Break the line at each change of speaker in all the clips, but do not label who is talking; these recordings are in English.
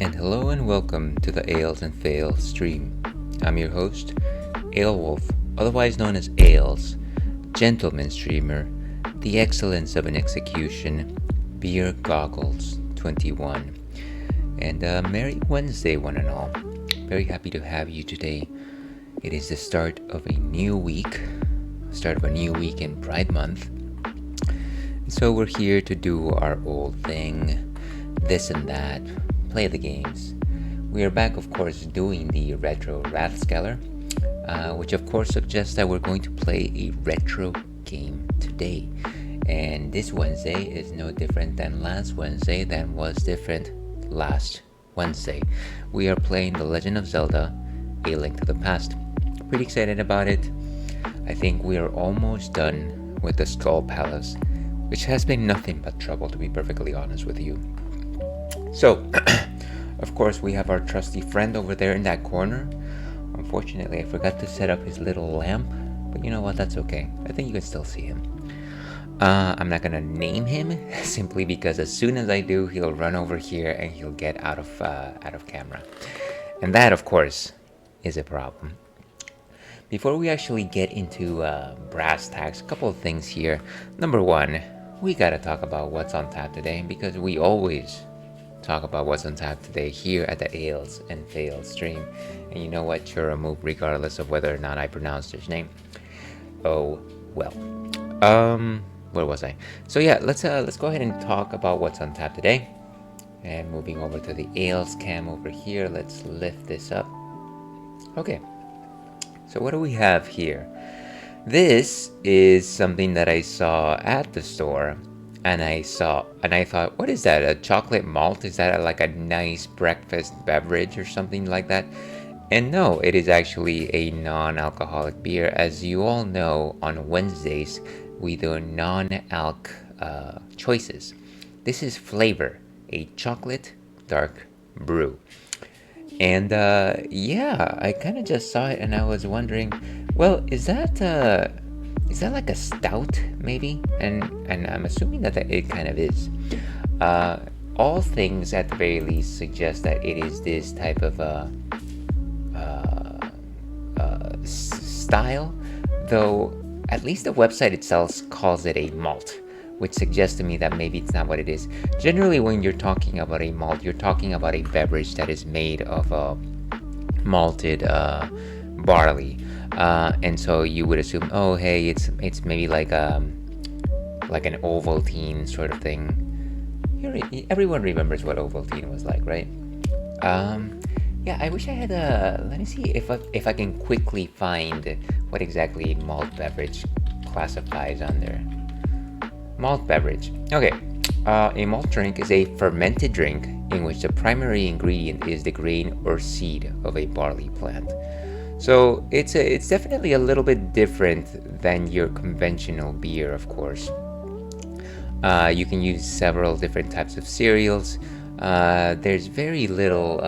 And hello and welcome to the Ales and Fails stream. I'm your host, Ale Wolf, otherwise known as Ales, gentleman streamer, the excellence of an execution, Beer Goggles 21. And Merry Wednesday, one and all. Very happy to have you today. It is the start of a new week, in Pride Month. So we're here to do our old thing, this and that, play the games. We are back, of course, doing the retro Rathskeller, which of course suggests that we're going to play a retro game today. And this Wednesday is no different than last Wednesday, than was different last Wednesday. We are playing The Legend of Zelda, A Link to the Past. Pretty excited about it. I think we are almost done with the Skull Palace, which has been nothing but trouble, to be perfectly honest with you. So, of course, we have our trusty friend over there in that corner. Unfortunately, I forgot to set up his little lamp, but you know what, that's okay. I think you can still see him. I'm not gonna name him, simply because as soon as I do, he'll run over here and he'll get out of camera. And that, of course, is a problem. Before we actually get into brass tacks, a couple of things here. Number one, we gotta talk about what's on tap today, because we always talk about what's on tap today here at the Ales and Fails stream. And you know what? You're a move regardless of whether or not I pronounced his name. Oh, well. Where was I? So yeah, let's go ahead and talk about what's on tap today. And moving over to the Ales cam over here, let's lift this up. Okay. So what do we have here? This is something that I saw at the store, and I thought, what is that? A chocolate malt? Is that like a nice breakfast beverage or something like that? And no, it is actually a non-alcoholic beer. As you all know, on Wednesdays we do non-alc choices. This is Flavor, a chocolate dark brew. And yeah, I kind of just saw it and I was wondering, well, is that like a stout maybe? And I'm assuming that it kind of is. All things at the very least suggest that it is this type of style, though at least the website itself calls it a malt, which suggests to me that maybe it's not what it is. Generally, when you're talking about a malt, you're talking about a beverage that is made of malted barley, and so you would assume, oh, hey, it's maybe like an Ovaltine sort of thing. Everyone remembers what Ovaltine was like, right? Yeah, I wish I had let me see if I can quickly find what exactly malt beverage classifies under. Malt beverage. Okay, a malt drink is a fermented drink in which the primary ingredient is the grain or seed of a barley plant. So it's definitely a little bit different than your conventional beer, of course. You can use several different types of cereals. There's very little.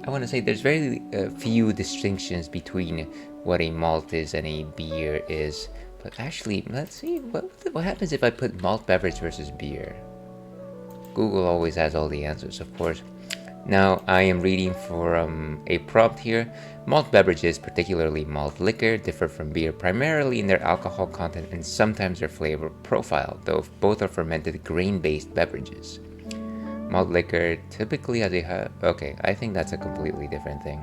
There's very few distinctions between what a malt is and a beer is. But actually, let's see, what happens if I put malt beverage versus beer? Google always has all the answers, of course. Now, I am reading from a prompt here. Malt beverages, particularly malt liquor, differ from beer primarily in their alcohol content and sometimes their flavor profile, though both are fermented grain-based beverages. Malt liquor typically has okay, I think that's a completely different thing.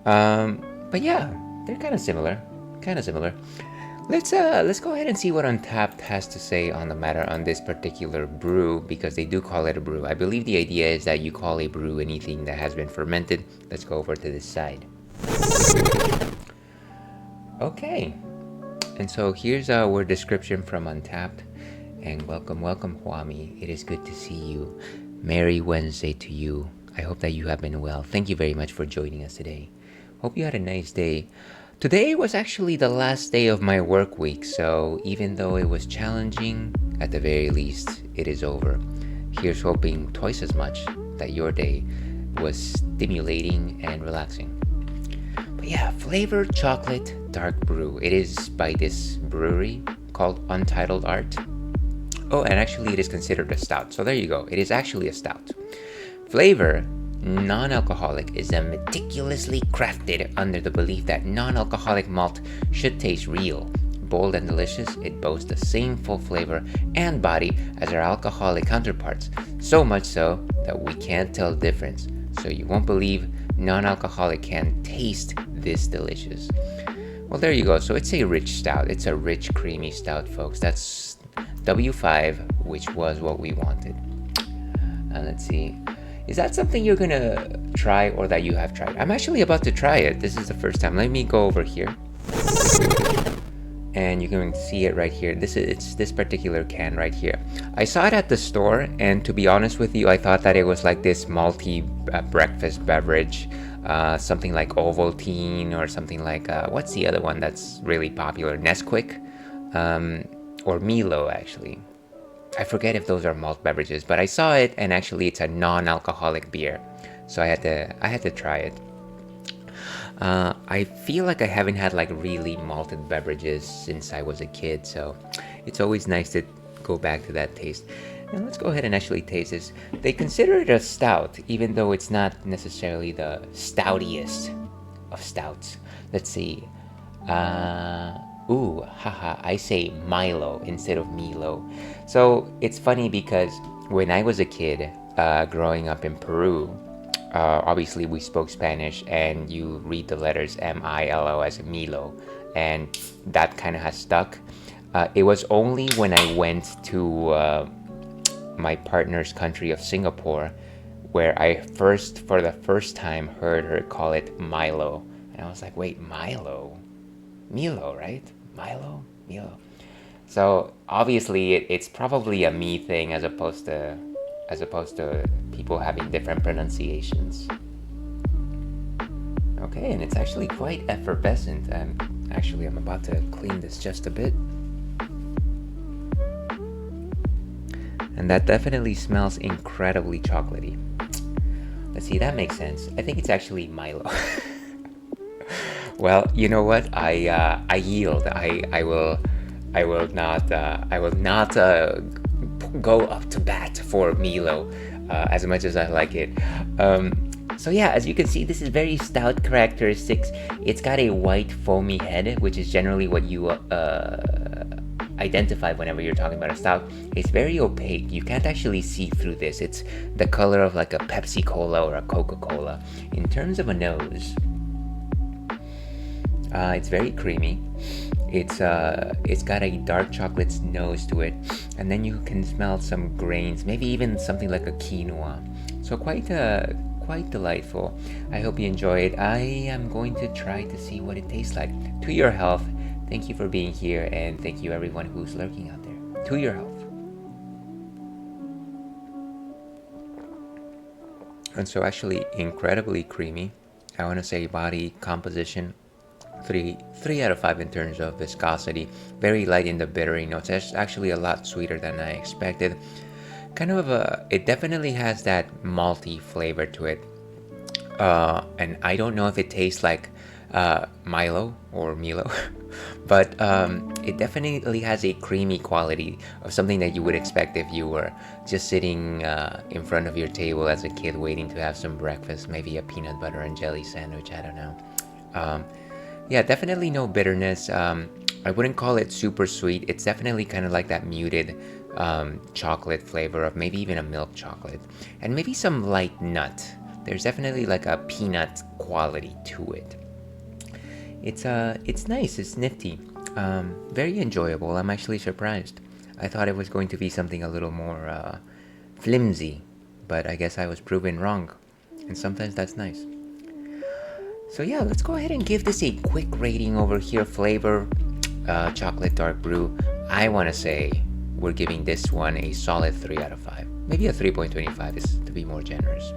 But yeah, they're kind of similar. Let's go ahead and see what Untapped has to say on the matter on this particular brew, because they do call it a brew. I believe the idea is that you call a brew anything that has been fermented. Let's go over to this side. Okay, and so here's our description from Untapped. And welcome, Huami. It is good to see you. Merry Wednesday to you. I hope that you have been well. Thank you very much for joining us today. Hope you had a nice day. Today was actually the last day of my work week, so even though it was challenging, at the very least, it is over. Here's hoping twice as much that your day was stimulating and relaxing. But yeah, Flavor Chocolate Dark Brew. It is by this brewery called Untitled Art. Oh, and actually it is considered a stout. So there you go. It is actually a stout. Flavor Non-alcoholic is a meticulously crafted under the belief that non-alcoholic malt should taste real. Bold and delicious, it boasts the same full flavor and body as our alcoholic counterparts, so much so that we can't tell the difference. So you won't believe non-alcoholic can taste this delicious. Well, there you go. So it's a rich stout. It's a rich, creamy stout, folks. That's W5, which was what we wanted. And let's see. Is that something you're gonna try or that you have tried? I'm actually about to try it. This is the first time. Let me go over here. And you can see it right here. It's this particular can right here. I saw it at the store, and to be honest with you, I thought that it was like this malty breakfast beverage, something like Ovaltine or something like what's the other one that's really popular? Nesquik, or Milo actually. I forget if those are malt beverages, but I saw it, and actually it's a non-alcoholic beer, so I had to try it. I feel like I haven't had like really malted beverages since I was a kid, so it's always nice to go back to that taste. And let's go ahead and actually taste this. They consider it a stout, even though it's not necessarily the stoutiest of stouts. Let's see. Ooh, haha, I say Milo instead of Milo. So it's funny because when I was a kid, growing up in Peru, obviously we spoke Spanish, and you read the letters M-I-L-O as Milo, and that kind of has stuck. It was only when I went to my partner's country of Singapore where I for the first time heard her call it Milo, and I was like, wait, Milo? Milo, right? Milo? Milo. So obviously it's probably a me thing as opposed to people having different pronunciations. Okay, and it's actually quite effervescent. I'm about to clean this just a bit. And that definitely smells incredibly chocolatey. Let's see, that makes sense. I think it's actually Milo. Well, you know what? I yield. I will not go up to bat for Milo as much as I like it. So yeah, as you can see, this is very stout characteristics. It's got a white foamy head, which is generally what you identify whenever you're talking about a stout. It's very opaque. You can't actually see through this. It's the color of like a Pepsi Cola or a Coca-Cola. In terms of a nose, it's very creamy. It's got a dark chocolate nose to it, and then you can smell some grains, maybe even something like a quinoa. So quite delightful. I hope you enjoy it. I am going to try to see what it tastes like. To your health. Thank you for being here, and thank you everyone who's lurking out there. To your health. And so actually incredibly creamy. I want to say body composition, 3 out of 5 in terms of viscosity. Very light in the bittery notes. It's actually a lot sweeter than I expected. It definitely has that malty flavor to it. And I don't know if it tastes like Milo or Milo, but it definitely has a creamy quality of something that you would expect if you were just sitting in front of your table as a kid waiting to have some breakfast, maybe a peanut butter and jelly sandwich, I don't know. Yeah, definitely no bitterness. I wouldn't call it super sweet. It's definitely kind of like that muted chocolate flavor of maybe even a milk chocolate, and maybe some light nut. There's definitely like a peanut quality to it. It's nice, it's nifty, very enjoyable. I'm actually surprised. I thought it was going to be something a little more flimsy, but I guess I was proven wrong, and sometimes that's nice. So yeah, let's go ahead and give this a quick rating over here. Flavor, chocolate dark brew. I want to say we're giving this one a solid 3 out of 5. Maybe a 3.25 is to be more generous.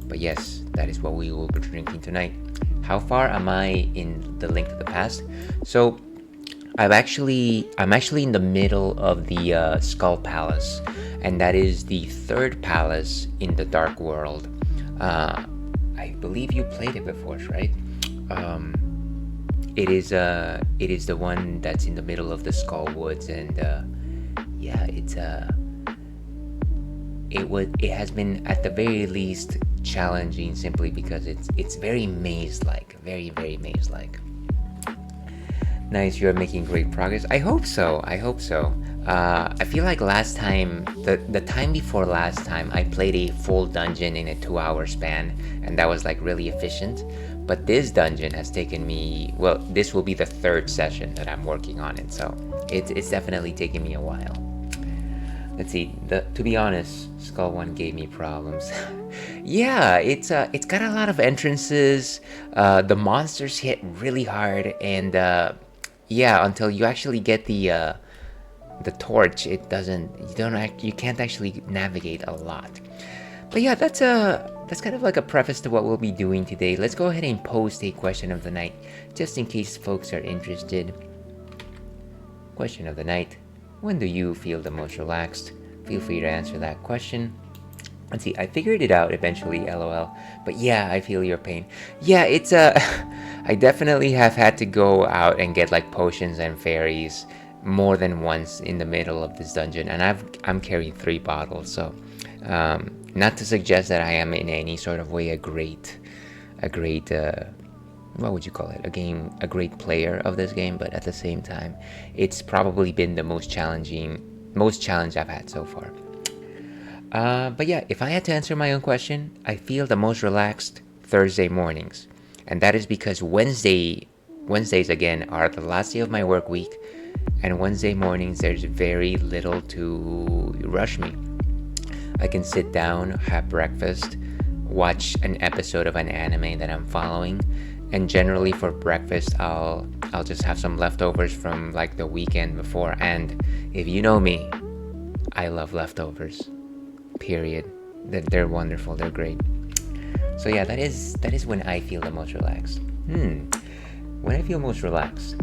But yes, that is what we will be drinking tonight. How far am I in the Link to the Past? So I'm actually in the middle of the Skull Palace, and that is the 3rd palace in the Dark World. I believe you played it before, right? It is the one that's in the middle of the Skull Woods, and yeah, it has been at the very least challenging simply because it's very maze-like, very maze-like. Nice, you're making great progress. I hope so. I hope so. I feel like last time, the time before last time, I played a full dungeon in a 2-hour span, and that was like really efficient. But this dungeon has taken me, well, this will be the third session that I'm working on it, so it's definitely taken me a while. Let's see. To be honest, Skull One gave me problems. Yeah, it's got a lot of entrances. The monsters hit really hard, and yeah, until you actually get the torch, it doesn't. You can't actually navigate a lot. But yeah, that's kind of like a preface to what we'll be doing today. Let's go ahead and post a question of the night, just in case folks are interested. Question of the night. When do you feel the most relaxed? Feel free to answer that question. Let's see, I figured it out eventually, LOL. But yeah, I feel your pain. Yeah, it's I definitely have had to go out and get like potions and fairies more than once in the middle of this dungeon, and I'm carrying 3 bottles, so not to suggest that I am in any sort of way a great what would you call it? A great player of this game, but at the same time, it's probably been the most challenge I've had so far. But yeah, if I had to answer my own question, I feel the most relaxed Thursday mornings, and that is because Wednesdays again are the last day of my work week, and Wednesday mornings there's very little to rush me. I can sit down, have breakfast, watch an episode of an anime that I'm following. And generally for breakfast, I'll just have some leftovers from like the weekend before. And if you know me, I love leftovers. Period. They're wonderful. They're great. So yeah, that is when I feel the most relaxed. When I feel most relaxed,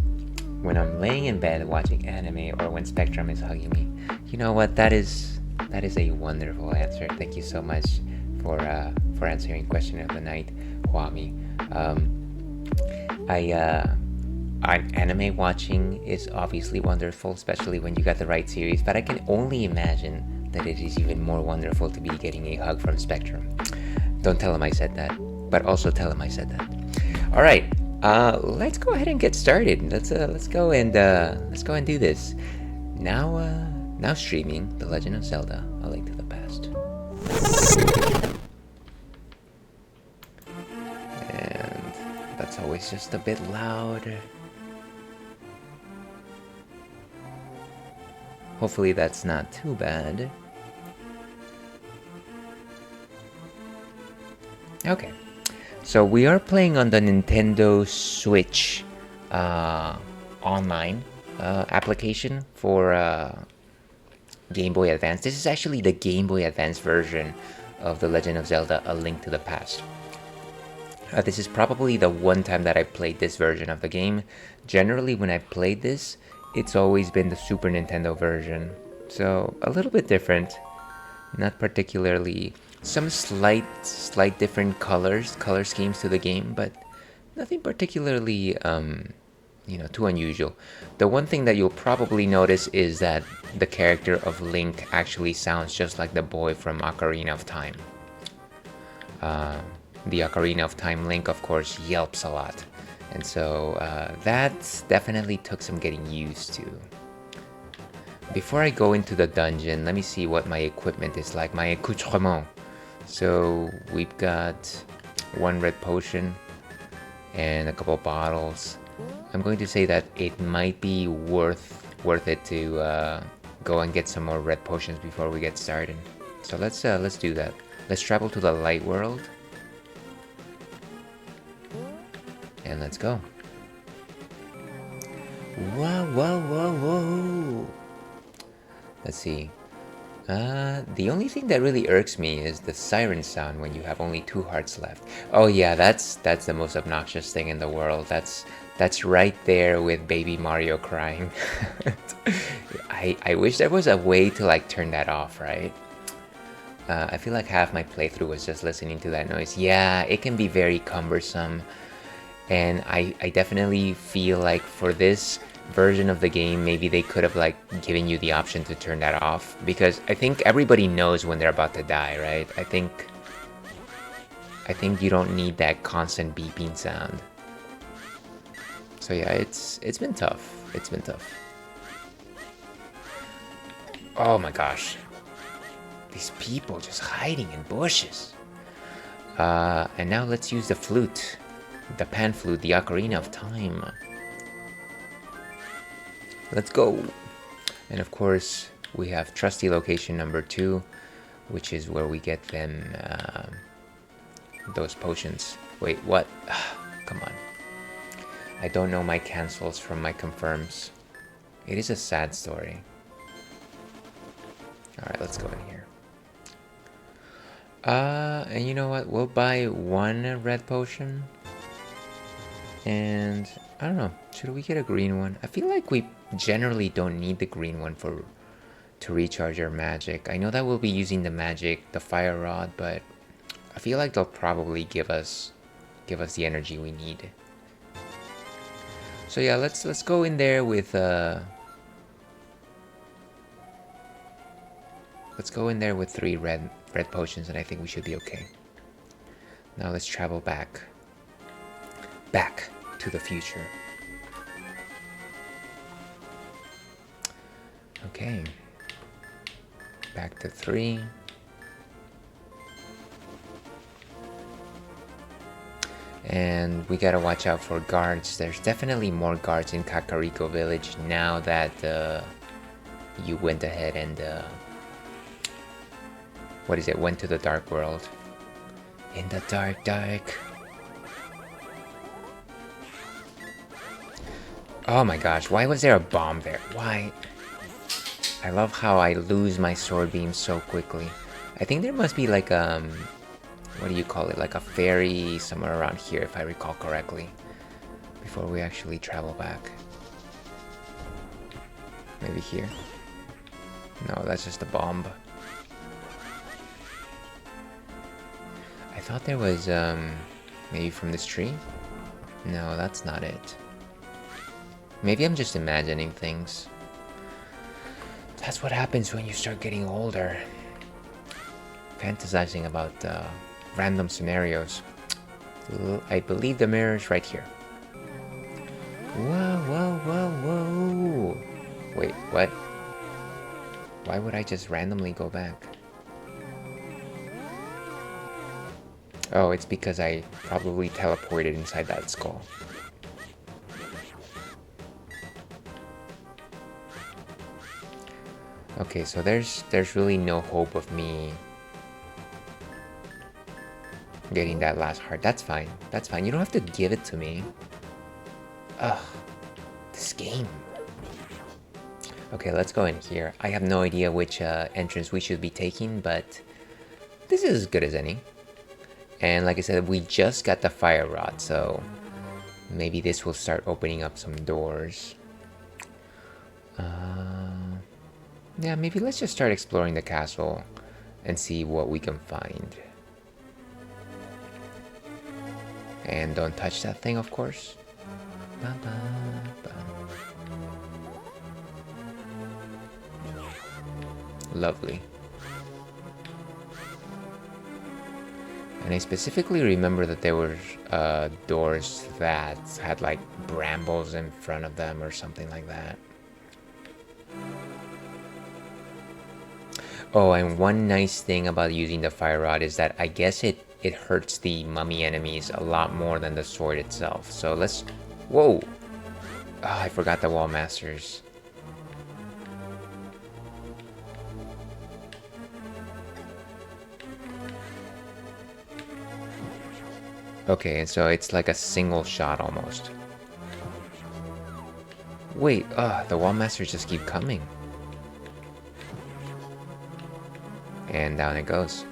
when I'm laying in bed watching anime, or when Spectrum is hugging me. You know what? That is a wonderful answer. Thank you so much for answering question of the night, Kwame. Anime watching is obviously wonderful, especially when you got the right series, but I can only imagine that it is even more wonderful to be getting a hug from Spectrum. Don't tell him I said that, but also tell him I said that. All right, let's go ahead and get started. Let's go and do this. Now streaming The Legend of Zelda: A Link to the Past. That's always just a bit loud. Hopefully that's not too bad. Okay, so we are playing on the Nintendo Switch online application for Game Boy Advance. This is actually the Game Boy Advance version of The Legend of Zelda: A Link to the Past. This is probably the one time that I played this version of the game. Generally, when I've played this, it's always been the Super Nintendo version. So, a little bit different. Not particularly... Some slight different color schemes to the game, but nothing particularly, too unusual. The one thing that you'll probably notice is that the character of Link actually sounds just like the boy from Ocarina of Time. The Ocarina of Time Link, of course, yelps a lot. And so that definitely took some getting used to. Before I go into the dungeon, let me see what my equipment is like, my accoutrement. So we've got 1 red potion and a couple bottles. I'm going to say that it might be worth it to go and get some more red potions before we get started. So let's do that. Let's travel to the light world. And let's go. Whoa. Let's see. The only thing that really irks me is the siren sound when you have only 2 hearts left. Oh yeah, that's the most obnoxious thing in the world. That's right there with Baby Mario crying. I wish there was a way to like turn that off, right? I feel like half my playthrough was just listening to that noise. Yeah, it can be very cumbersome. And I definitely feel like for this version of the game, maybe they could have like given you the option to turn that off, because I think everybody knows when they're about to die, right? I think I think you don't need that constant beeping sound. So yeah, it's been tough. It's been tough. Oh my gosh. These people just hiding in bushes. And now let's use the flute. The pan flute, the ocarina of time. Let's go. And of course, we have trusty location number 2, which is where we get them those potions. Wait, what? Come on. I don't know my cancels from my confirms. It is a sad story. Alright, let's go in here. And you know what? We'll buy 1 red potion. And I don't know. Should we get a green one? I feel like we generally don't need the green one to recharge our magic. I know that we'll be using the magic, the fire rod, but I feel like they'll probably give us the energy we need. So yeah, let's go in there with let's go in there with 3 red potions, and I think we should be okay. Now let's travel back to the future. Okay. Back to 3. And we gotta watch out for guards. There's definitely more guards in Kakariko Village now that you went ahead and went to the dark world. In the dark. Oh my gosh, why was there a bomb there? Why? I love how I lose my sword beam so quickly. I think there must be like what do you call it? Like a ferry somewhere around here, if I recall correctly, before we actually travel back. Maybe here? No, that's just a bomb. I thought there was maybe from this tree? No, that's not it. Maybe I'm just imagining things. That's what happens when you start getting older. Fantasizing about random scenarios. I believe the mirror is right here. Whoa. Wait, what? Why would I just randomly go back? Oh, it's because I probably teleported inside that skull. Okay, so there's really no hope of me getting that last heart. That's fine. That's fine. You don't have to give it to me. Ugh. This game. Okay, let's go in here. I have no idea which entrance we should be taking, but this is as good as any. And like I said, we just got the fire rod, so maybe this will start opening up some doors. Yeah, maybe let's just start exploring the castle and see what we can find. And don't touch that thing, of course. Lovely. And I specifically remember that there were doors that had like brambles in front of them or something like that. Oh, and one nice thing about using the fire rod is that I guess it hurts the mummy enemies a lot more than the sword itself. So let's... Whoa! Oh, I forgot the wall masters. Okay, so it's like a single shot almost. Wait, the wall masters just keep coming. And down it goes.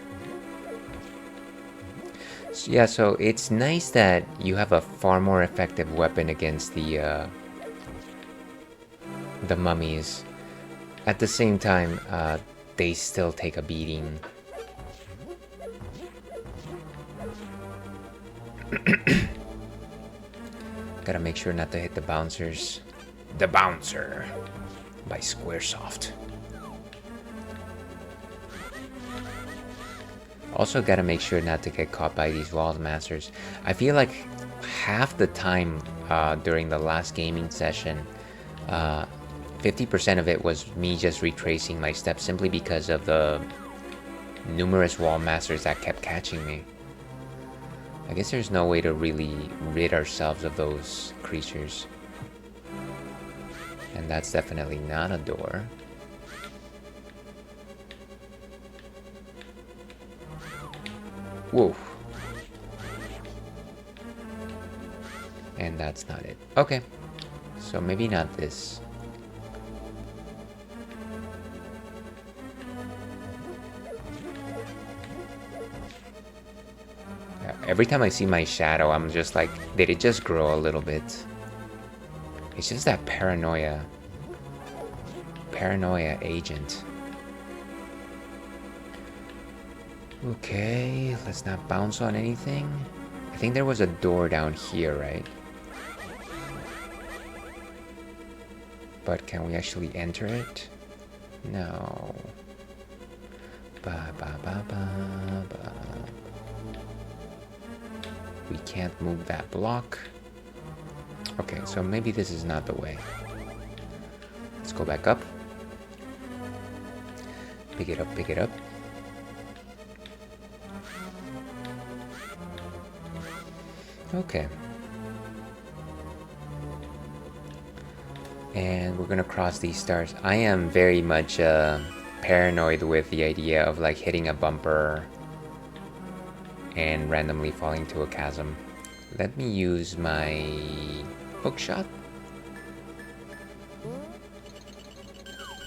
So, yeah, so it's nice that you have a far more effective weapon against the mummies. At the same time, they still take a beating. Gotta make sure not to hit the bouncers. The Bouncer by Squaresoft. Also gotta make sure not to get caught by these wall masters. I feel like half the time during the last gaming session, 50% of it was me just retracing my steps simply because of the numerous wall masters that kept catching me. I guess there's no way to really rid ourselves of those creatures. And that's definitely not a door. Whoa. And that's not it. Okay. So maybe not this. Yeah, every time I see my shadow, I'm just like, did it just grow a little bit? It's just that paranoia. Paranoia agent. Okay, let's not bounce on anything. I think there was a door down here, right? But can we actually enter it? No. Ba ba ba ba ba. We can't move that block. Okay, so maybe this is not the way. Let's go back up. Pick it up, pick it up. Okay. And we're gonna cross these stars. I am very much paranoid with the idea of like hitting a bumper and randomly falling to a chasm. Let me use my hook shot.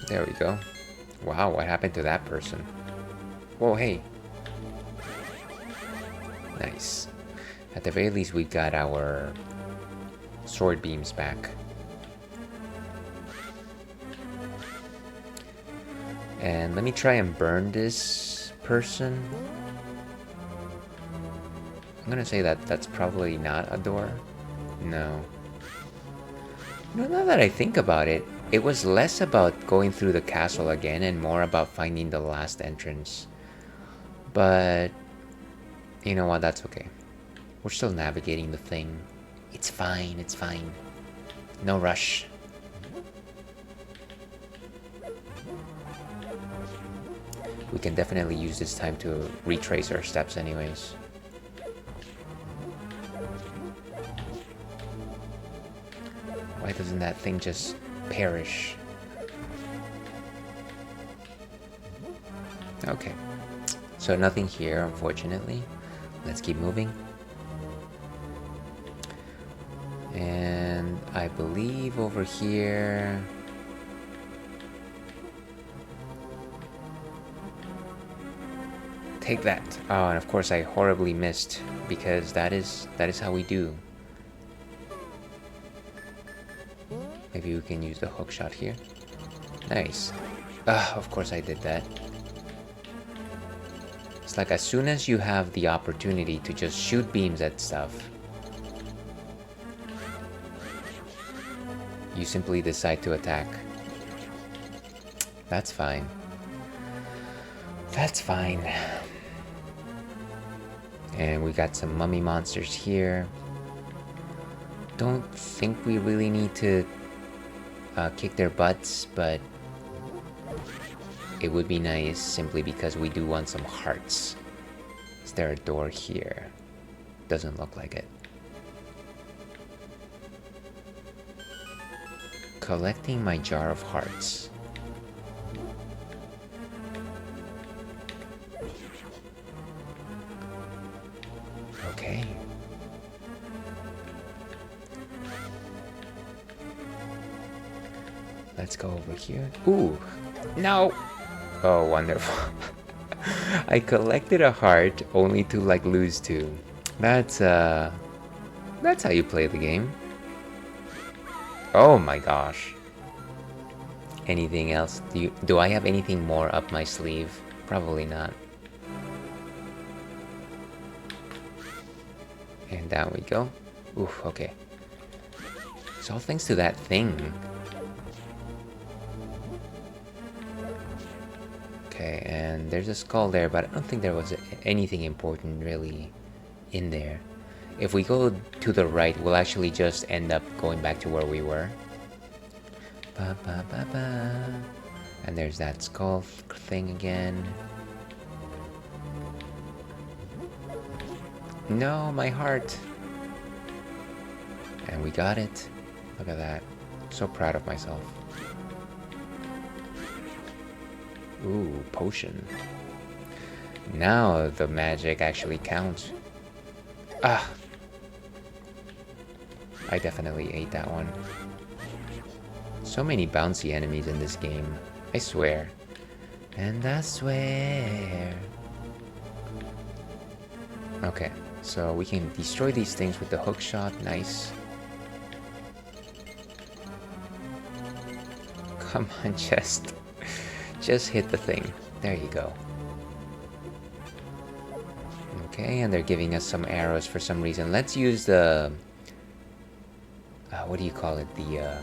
There we go. Wow, what happened to that person? Whoa, hey. Nice. At the very least, we got our sword beams back. And let me try and burn this person. I'm gonna say that that's probably not a door. No. You know, now that I think about it, it was less about going through the castle again and more about finding the last entrance. But you know what, that's okay. We're still navigating the thing. It's fine, it's fine. No rush. We can definitely use this time to retrace our steps anyways. Why doesn't that thing just perish? Okay. So nothing here, unfortunately. Let's keep moving. And I believe over here... Take that. Oh, and of course I horribly missed, because that is how we do. Maybe we can use the hook shot here. Nice. Of course I did that. It's like as soon as you have the opportunity to just shoot beams at stuff, you simply decide to attack. That's fine. That's fine. And we got some mummy monsters here. Don't think we really need to kick their butts, but it would be nice simply because we do want some hearts. Is there a door here? Doesn't look like it. Collecting my jar of hearts. Okay. Let's go over here. Ooh, no. Oh, wonderful. I collected a heart only to like lose two. That's how you play the game. Oh my gosh. Anything else? Do I have anything more up my sleeve? Probably not. And down we go. Oof, okay. It's all thanks to that thing. Okay. Okay, and there's a skull there, but I don't think there was anything important really in there. If we go to the right, we'll actually just end up going back to where we were. Ba, ba, ba, ba. And there's that skull thing again. No, my heart. And we got it. Look at that. I'm so proud of myself. Ooh, potion. Now the magic actually counts. Ah! I definitely ate that one. So many bouncy enemies in this game. I swear. And I swear. Okay, so we can destroy these things with the hook shot. Nice. Come on, just hit the thing. There you go. Okay, and they're giving us some arrows for some reason. Let's use the... what do you call it? The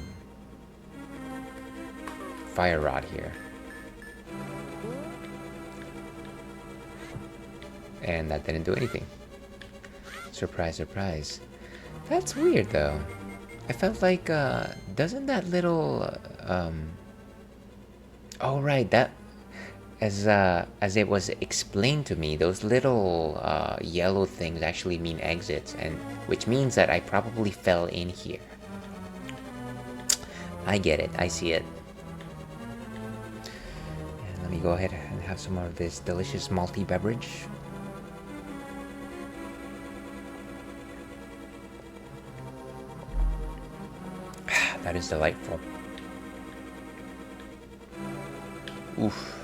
fire rod here. And that didn't do anything. Surprise, surprise. That's weird though. I felt like, doesn't that little... Oh right, that... As it was explained to me, those little yellow things actually mean exits, and which means that I probably fell in here. I get it, I see it. And let me go ahead and have some more of this delicious malty beverage. That is delightful. Oof.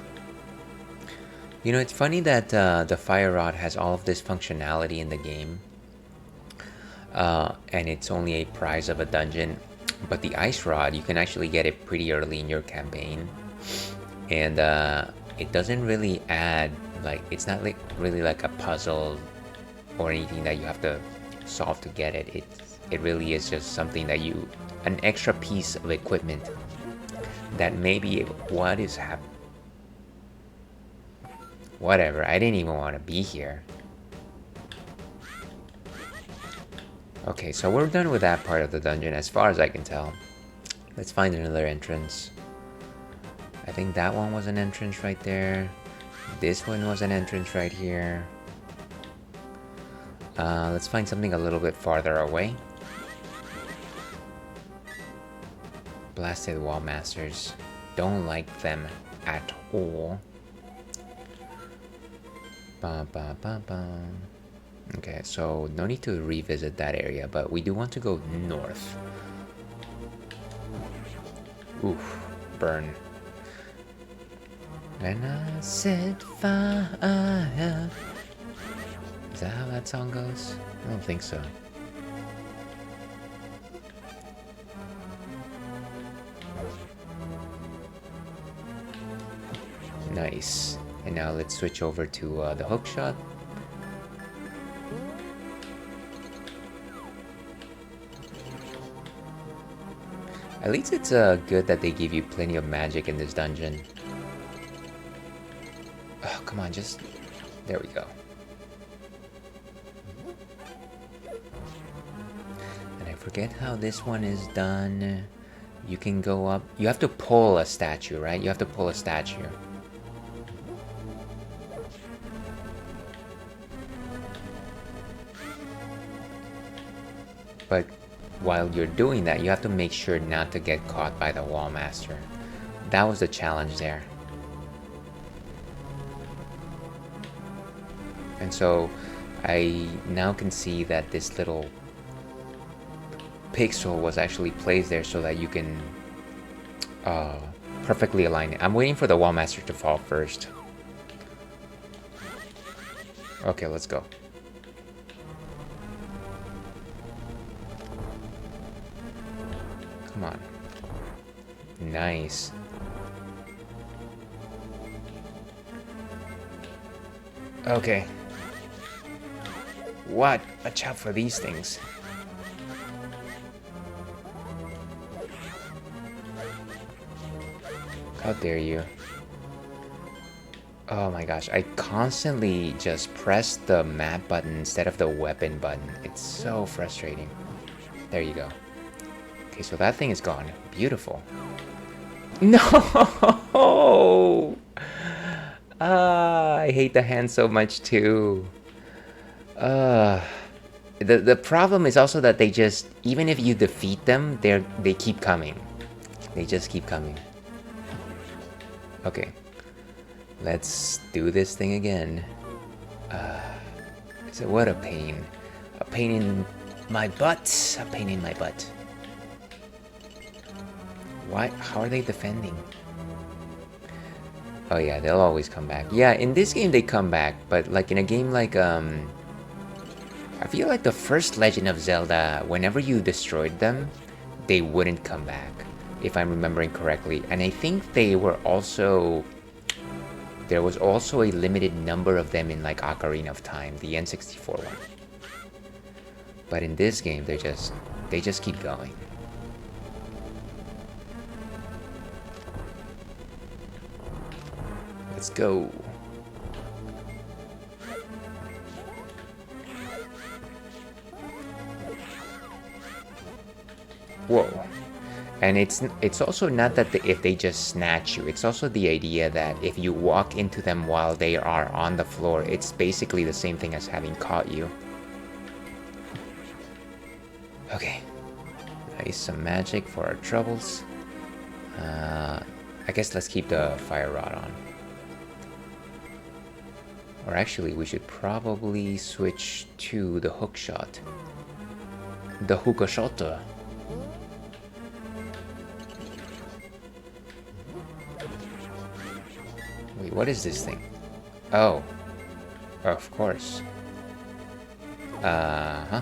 You know, it's funny that the fire rod has all of this functionality in the game, and it's only a prize of a dungeon, but the ice rod, you can actually get it pretty early in your campaign, and it doesn't really add, like, it's not like really like a puzzle or anything that you have to solve to get it. It really is just something that an extra piece of equipment that maybe what is happening. Whatever, I didn't even want to be here. Okay, so we're done with that part of the dungeon as far as I can tell. Let's find another entrance. I think that one was an entrance right there. This one was an entrance right here. Let's find something a little bit farther away. Blasted Wall Masters. Don't like them at all. Ba, ba, ba, ba. Okay, so no need to revisit that area, but we do want to go north. Oof, burn. When I set fire. Is that how that song goes? I don't think so. Nice. And now let's switch over to the hook shot. At least it's good that they give you plenty of magic in this dungeon. Oh, come on, just... There we go. And I forget how this one is done. You can go up... You have to pull a statue, right? You have to pull a statue. But while you're doing that, you have to make sure not to get caught by the Wall Master. That was the challenge there. And so I now can see that this little pixel was actually placed there so that you can perfectly align it. I'm waiting for the Wall Master to fall first. Okay, let's go. Come on. Nice. Okay. What? Watch out for these things. How dare you? Oh my gosh, I constantly just press the map button instead of the weapon button. It's so frustrating. There you go. Okay, so that thing is gone. Beautiful. No! I hate the hand so much too. Uh, the problem is also that they just, even if you defeat them, they keep coming. They just keep coming. Okay, let's do this thing again. So what a pain. A pain in my butt. A pain in my butt. Why? How are they defending? Oh yeah, they'll always come back. Yeah, in this game they come back, but like in a game like I feel like the first Legend of Zelda, whenever you destroyed them, they wouldn't come back, if I'm remembering correctly. And I think they were also, there was also a limited number of them in like Ocarina of Time, the N64 one. But in this game, they just keep going. Let's go. Whoa. And it's also not that if they just snatch you, it's also the idea that if you walk into them while they are on the floor, it's basically the same thing as having caught you. Okay. Nice, some magic for our troubles. I guess let's keep the fire rod on. Or actually, we should probably switch to the hook shot. The hookah shot. Wait, what is this thing? Oh. Of course. Uh-huh.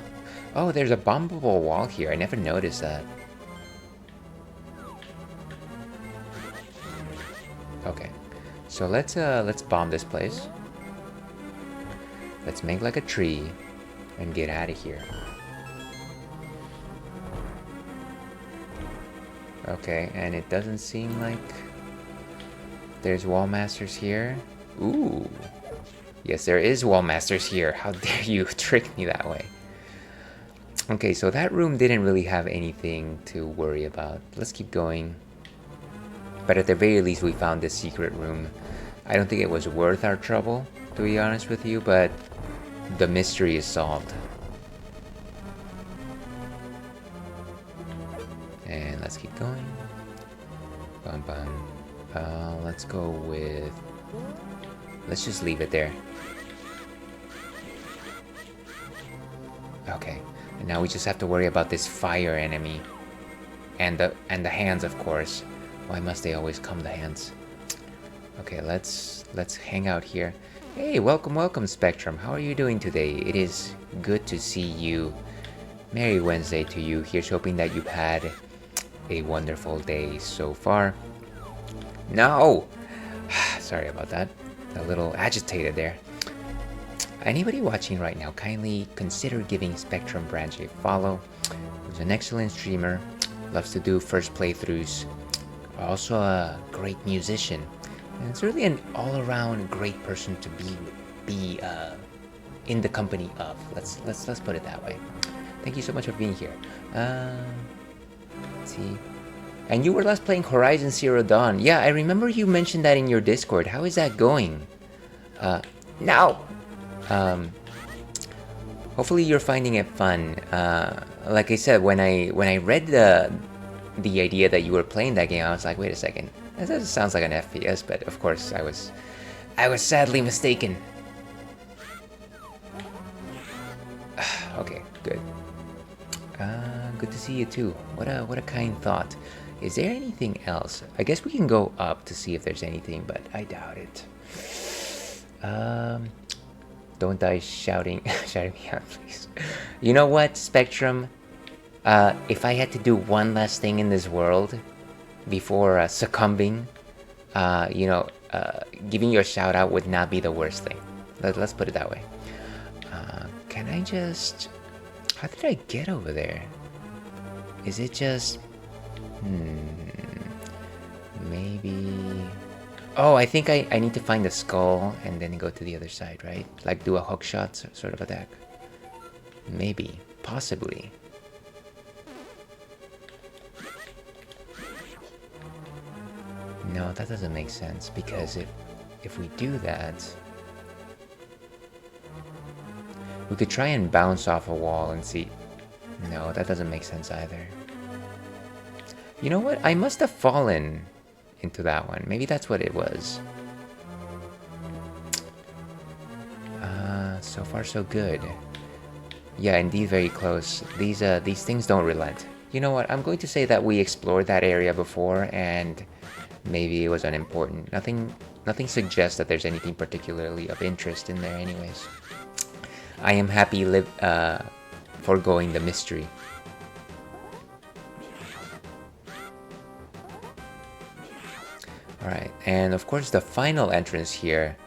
Oh, there's a bombable wall here. I never noticed that. Okay. So let's bomb this place. Let's make like a tree and get out of here. Okay, and it doesn't seem like there's wall masters here. Ooh. Yes, there is wall masters here. How dare you trick me that way? Okay, so that room didn't really have anything to worry about. Let's keep going. But at the very least, we found this secret room. I don't think it was worth our trouble, to be honest with you, but the mystery is solved. And let's keep going. Bum bum. Let's go with... Let's just leave it there. Okay. And now we just have to worry about this fire enemy. And the hands, of course. Why must they always come, the hands? Okay, let's hang out here. Hey, welcome, Spectrum. How are you doing today? It is good to see you. Merry Wednesday to you. Here's hoping that you've had a wonderful day so far. No! Sorry about that. A little agitated there. Anybody watching right now, kindly consider giving Spectrum Branch a follow. He's an excellent streamer. Loves to do first playthroughs. Also a great musician. And it's really an all-around great person to be in the company of. Let's put it that way. Thank you so much for being here. Let's see. And you were last playing Horizon Zero Dawn. Yeah, I remember you mentioned that in your Discord. How is that going? No! Hopefully you're finding it fun. Like I said, when I read the idea that you were playing that game, I was like, wait a second. That sounds like an FPS, but of course I was sadly mistaken. Okay, good. Good to see you too. What a kind thought. Is there anything else? I guess we can go up to see if there's anything, but I doubt it. Don't die shouting me out, please. You know what, Spectrum? If I had to do one last thing in this world before succumbing, giving you a shout out would not be the worst thing. Let's put it that way. Can I just... How did I get over there? Is it just... Maybe... Oh, I think I need to find the skull and then go to the other side, right? Like do a hook shot sort of attack. Maybe. Possibly. No, that doesn't make sense, because if we do that, we could try and bounce off a wall and see. No, that doesn't make sense either. You know what? I must have fallen into that one. Maybe that's what it was. So far so good. Yeah, indeed, very close. These things don't relent. You know what? I'm going to say that we explored that area before, and maybe it was unimportant. Nothing suggests that there's anything particularly of interest in there, anyways. I am happy foregoing the mystery. Alright, and of course the final entrance here,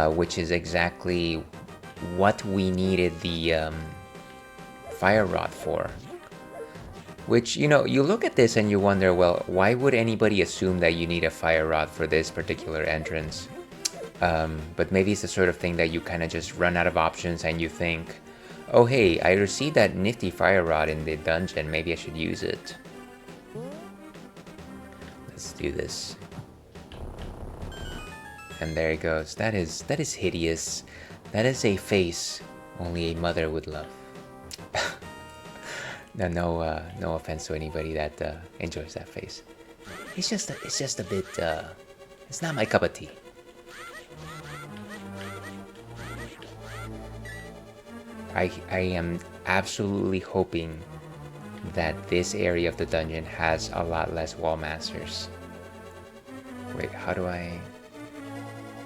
which is exactly what we needed the fire rod for. Which, you know, you look at this and you wonder, well, why would anybody assume that you need a fire rod for this particular entrance? But maybe it's the sort of thing that you kind of just run out of options and you think, oh hey, I received that nifty fire rod in the dungeon, maybe I should use it. Let's do this. And there it goes. That is hideous. That is a face only a mother would love. No offense to anybody that enjoys that face. It's just a bit. It's not my cup of tea. I am absolutely hoping that this area of the dungeon has a lot less wall masters. Wait, how do I?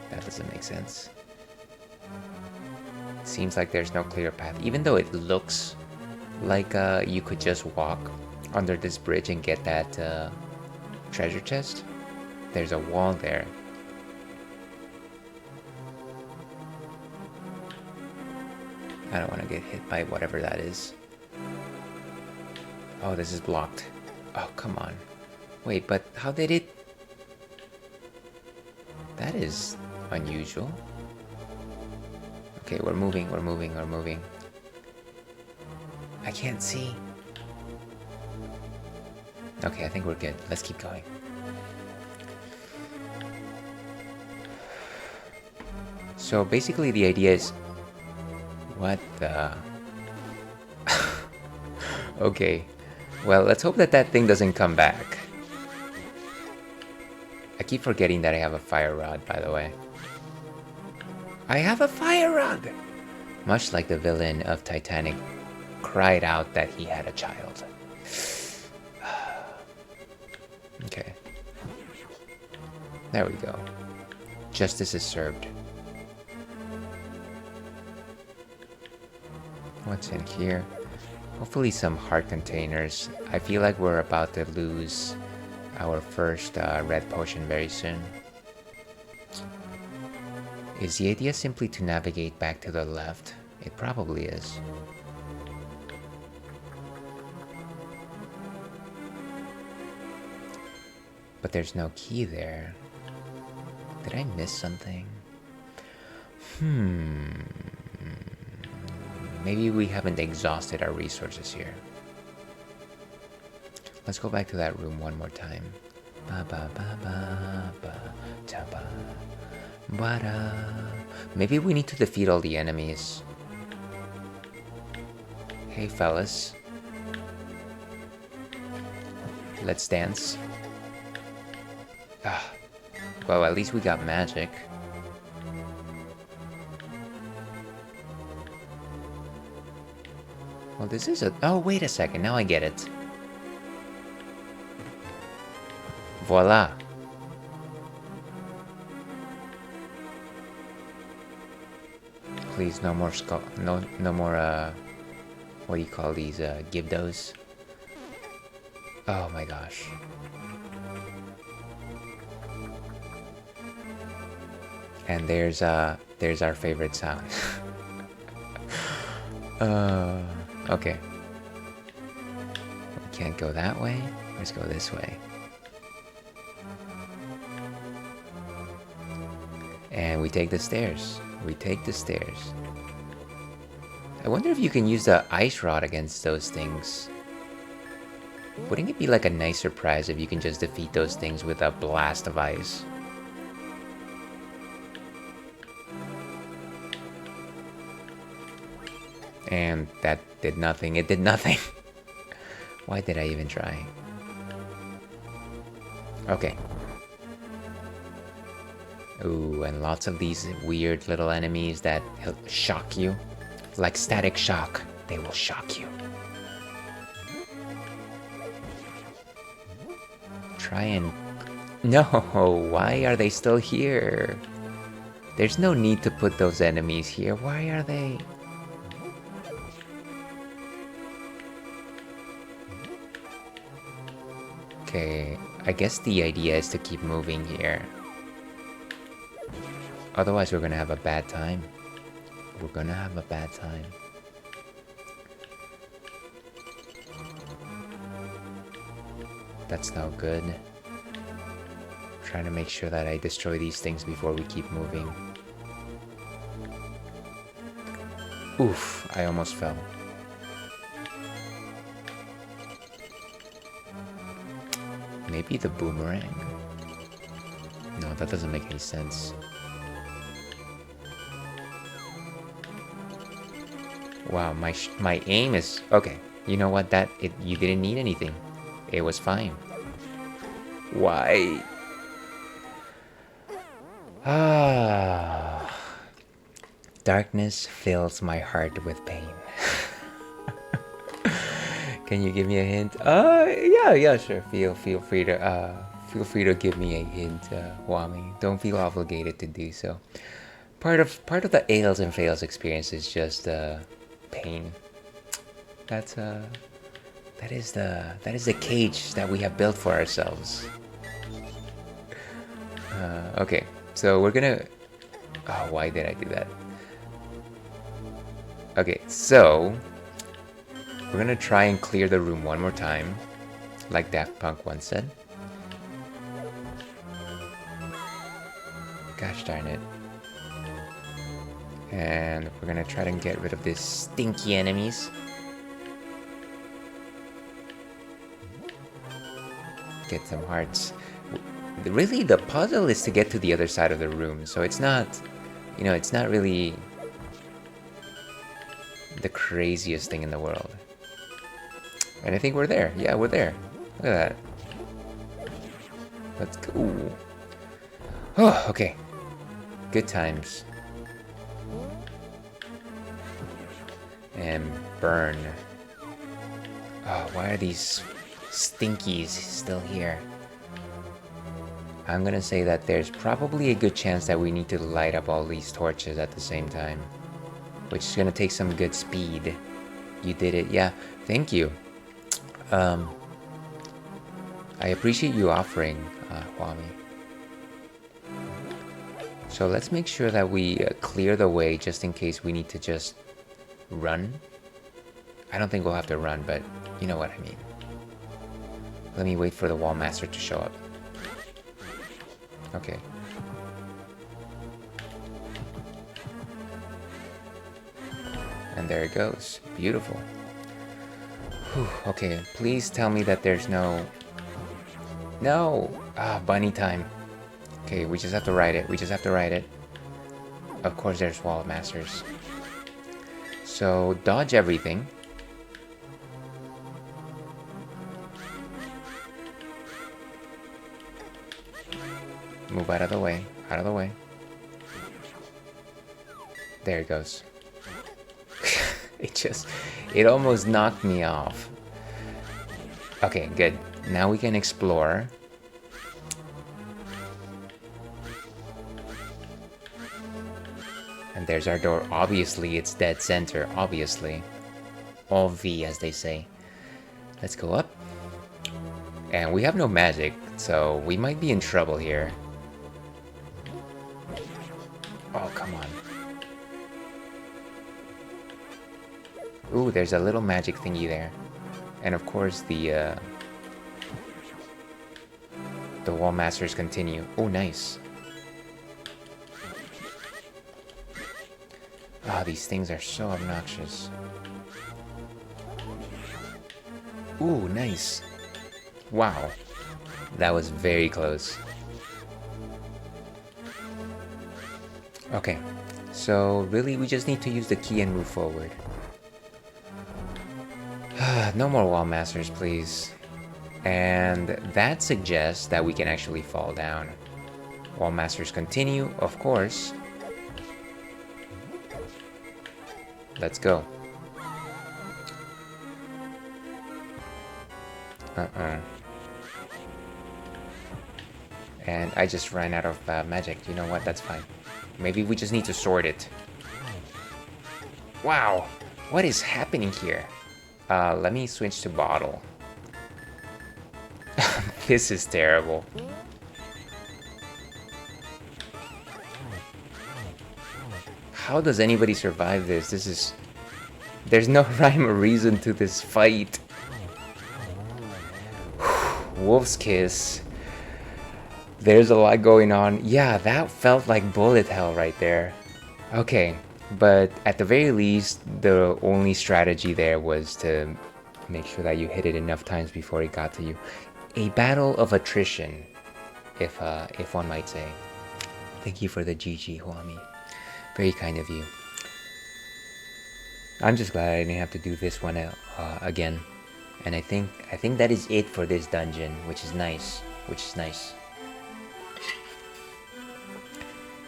That doesn't make sense. Seems like there's no clear path, even though it looks like you could just walk under this bridge and get that treasure chest. There's a wall there. I don't want to get hit by whatever that is. Oh, this is blocked. Oh, come on. Wait, but how did it... That is unusual. Okay, we're moving. I can't see. Okay, I think we're good. Let's keep going. So basically the idea is... What the... Okay. Well, let's hope that thing doesn't come back. I keep forgetting that I have a fire rod, by the way. I have a fire rod! Much like the villain of Titanic cried out that he had a child. Okay. There we go. Justice is served. What's in here? Hopefully some heart containers. I feel like we're about to lose our first red potion very soon. Is the idea simply to navigate back to the left? It probably is. But there's no key there. Did I miss something? Maybe we haven't exhausted our resources here. Let's go back to that room one more time. Ba ba ba ba ba ta ba ba da. Maybe we need to defeat all the enemies. Hey fellas. Let's dance. Ah. Well, at least we got magic. Well, this is a... Oh, wait a second. Now I get it. Voila. Please, no more skull... No more, what do you call these, gibdos? Oh my gosh. And there's our favorite sound. Okay. We can't go that way. Let's go this way. And we take the stairs. We take the stairs. I wonder if you can use the ice rod against those things. Wouldn't it be like a nice surprise if you can just defeat those things with a blast of ice? And that did nothing. It did nothing. Why did I even try? Okay. Ooh, and lots of these weird little enemies that shock you. Like static shock. They will shock you. Try and... No! Why are they still here? There's no need to put those enemies here. Why are they... Okay, I guess the idea is to keep moving here. Otherwise we're gonna have a bad time. We're gonna have a bad time. That's no good. Trying to make sure that I destroy these things before we keep moving. Oof, I almost fell. Maybe the boomerang? No, that doesn't make any sense. Wow, my aim is... Okay, you know what? You didn't need anything. It was fine. Why? Ah. Darkness fills my heart with pain. Can you give me a hint? Yeah, sure. Feel free to give me a hint, Wami. Don't feel obligated to do so. Part of the ails and fails experience is just pain. That is the cage that we have built for ourselves. Okay, so we're gonna... Oh, why did I do that? Okay, so we're gonna try and clear the room one more time, like Daft Punk once said. Gosh darn it. And we're gonna try to get rid of these stinky enemies. Get some hearts. Really, the puzzle is to get to the other side of the room, so it's not, you know, it's not really the craziest thing in the world. And I think we're there. Yeah, we're there. Look at that. Let's go. Oh, okay. Good times. And burn. Oh, why are these stinkies still here? I'm gonna say that there's probably a good chance that we need to light up all these torches at the same time, which is gonna take some good speed. You did it. Yeah, thank you. I appreciate you offering, Wami. So let's make sure that we clear the way just in case we need to just run. I don't think we'll have to run, but you know what I mean. Let me wait for the wall master to show up. Okay. And there it goes. Beautiful. Whew, okay, please tell me that there's no... No! Ah, bunny time. Okay, we just have to ride it. We just have to ride it. Of course there's wall masters. So, dodge everything. Move out of the way. Out of the way. There it goes. It almost knocked me off. Okay, good. Now we can explore. And there's our door. Obviously, it's dead center. Obviously. All V, as they say. Let's go up. And we have no magic, so we might be in trouble here. Oh, come on. Ooh, there's a little magic thingy there. And of course, the wall masters continue. Oh, nice. Ah, these things are so obnoxious. Ooh, nice. Wow. That was very close. Okay. So, really, we just need to use the key and move forward. No more wall masters, please. And that suggests that we can actually fall down. Wall masters continue, of course. Let's go. And I just ran out of magic. You know what? That's fine. Maybe we just need to sort it. Wow! What is happening here? Let me switch to bottle. This is terrible. How does anybody survive this? This is... There's no rhyme or reason to this fight. Wolf's Kiss. There's a lot going on. Yeah, that felt like bullet hell right there. Okay, but at the very least, the only strategy there was to make sure that you hit it enough times before it got to you. A battle of attrition, if one might say. Thank you for the GG, Huami. Very kind of you. I'm just glad I didn't have to do this one again. And I think that is it for this dungeon, which is nice.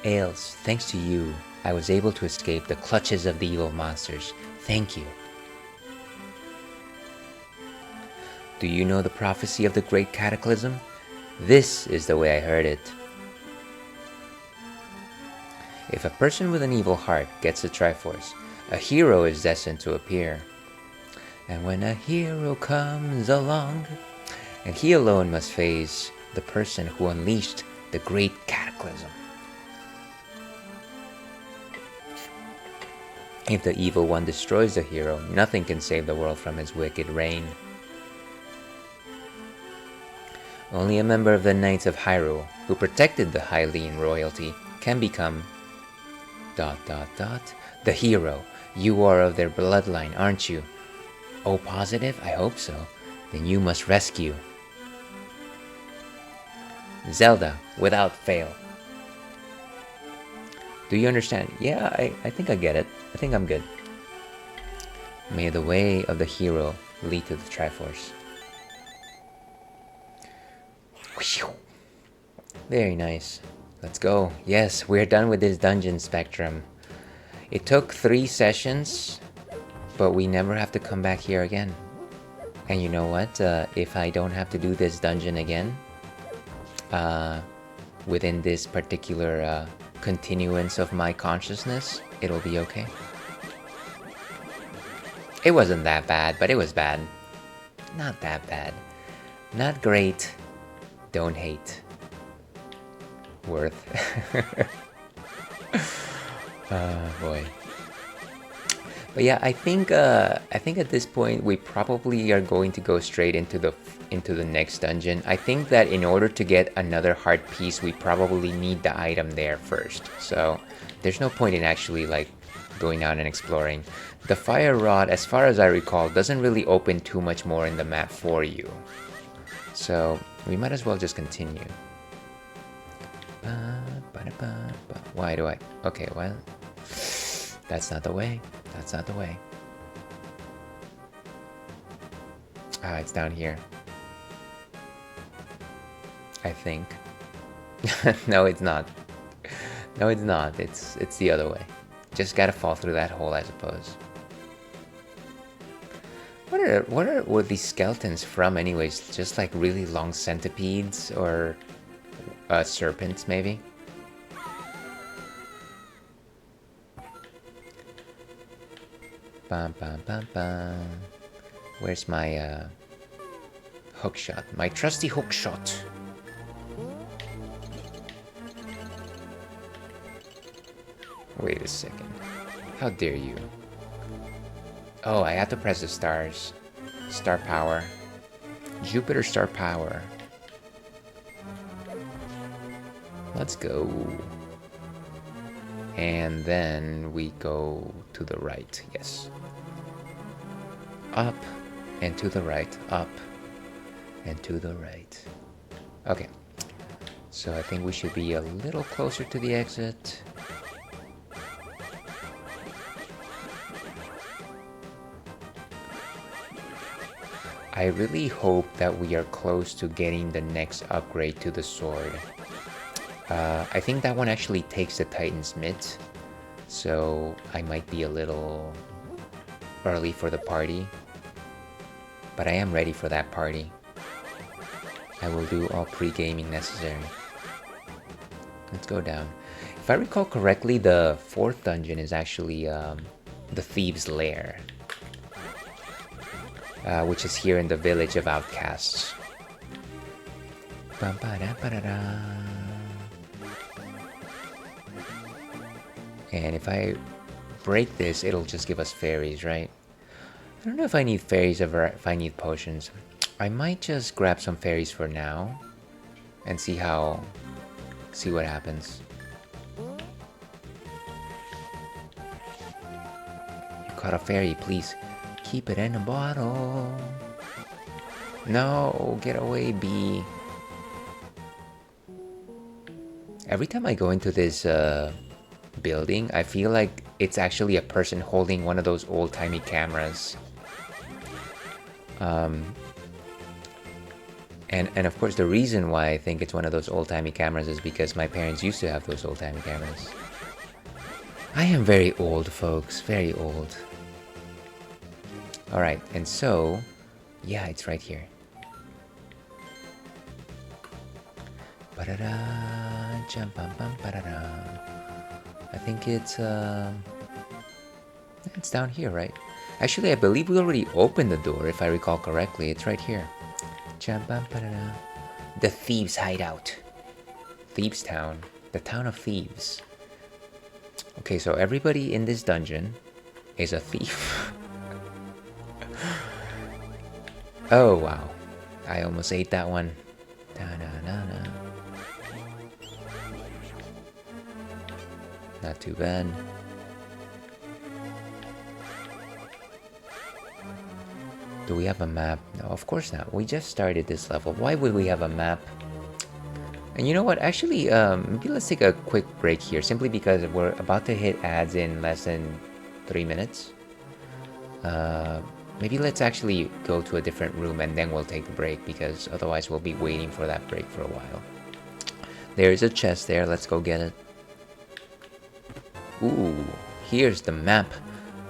Ails, thanks to you, I was able to escape the clutches of the evil monsters. Thank you. Do you know the prophecy of the Great Cataclysm? This is the way I heard it. If a person with an evil heart gets the Triforce, a hero is destined to appear. And when a hero comes along, and he alone must face the person who unleashed the Great Cataclysm. If the evil one destroys the hero, nothing can save the world from his wicked reign. Only a member of the Knights of Hyrule, who protected the Hylian royalty, can become... the hero. You are of their bloodline, aren't you? Oh, positive? I hope so. Then you must rescue Zelda without fail. Do you understand? Yeah, I think I get it. I think I'm good. May the way of the hero lead to the Triforce. Very nice. Let's go. Yes, we're done with this dungeon spectrum. It took 3 sessions, but we never have to come back here again. And you know what? If I don't have to do this dungeon again, within this particular continuance of my consciousness, it'll be okay. It wasn't that bad, but it was bad. Not that bad. Not great. Don't hate. Worth. Boy. But yeah, I think at this point we probably are going to go straight into the next dungeon. I think that in order to get another heart piece, we probably need the item there first. So there's no point in actually like going out and exploring. The fire rod, as far as I recall, doesn't really open too much more in the map for you. So we might as well just continue. Why do I? Okay, well, that's not the way. That's not the way. Ah, it's down here. I think. No, it's not. No, it's not. It's the other way. Just gotta fall through that hole, I suppose. What were these skeletons from, anyways? Just like really long centipedes or serpents, maybe? Bam, bam, bam, bam. Where's my hook shot? My trusty hook shot. Wait a second. How dare you? Oh, I have to press the stars. Star power. Jupiter star power. Let's go. And then we go to the right. Yes. Up and to the right. Up and to the right. Okay. So I think we should be a little closer to the exit. I really hope that we are close to getting the next upgrade to the sword. I think that one actually takes the Titan's Mitt, so I might be a little early for the party. But I am ready for that party. I will do all pre-gaming necessary. Let's go down. If I recall correctly, the 4th dungeon is actually the Thieves' Lair. Which is here in the village of outcasts. And if I break this, it'll just give us fairies, right? I don't know if I need fairies or if I need potions. I might just grab some fairies for now and see what happens. You caught a fairy, please. Keep it in a bottle. No, get away, bee. Every time I go into this building, I feel like it's actually a person holding one of those old-timey cameras. And of course, the reason why I think it's one of those old-timey cameras is because my parents used to have those old-timey cameras. I am very old, folks. Very old. Alright, and so... yeah, it's right here. Ba-da-da, jump-bum-bum-ba-da-da. I think it's down here, right? Actually, I believe we already opened the door, if I recall correctly. It's right here. Jump-bum-ba-da-da. The Thieves' Hideout. Thieves' Town. The Town of Thieves. Okay, so everybody in this dungeon is a thief. Oh, wow. I almost ate that one. Da-na-na-na. Not too bad. Do we have a map? No, of course not. We just started this level. Why would we have a map? And you know what? Actually, maybe let's take a quick break here, simply because we're about to hit ads in less than 3 minutes. Maybe let's actually go to a different room and then we'll take a break, because otherwise we'll be waiting for that break for a while. There's a chest there. Let's go get it. Ooh, here's the map.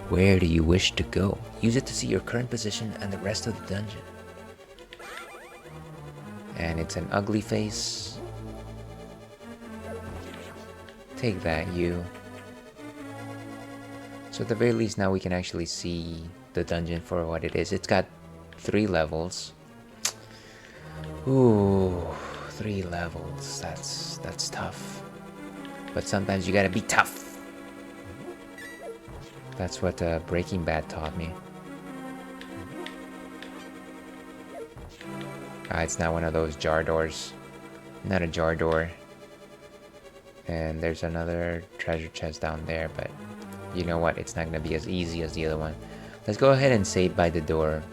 Where do you wish to go? Use it to see your current position and the rest of the dungeon. And it's an ugly face. Take that, you. So at the very least, now we can actually see the dungeon for what it is. It's got 3 levels. Ooh, 3 levels. That's tough. But sometimes you gotta be tough. That's what Breaking Bad taught me. It's not one of those jar doors. Not a jar door. And there's another treasure chest down there, but you know what? It's not gonna be as easy as the other one. Let's go ahead and save by the door.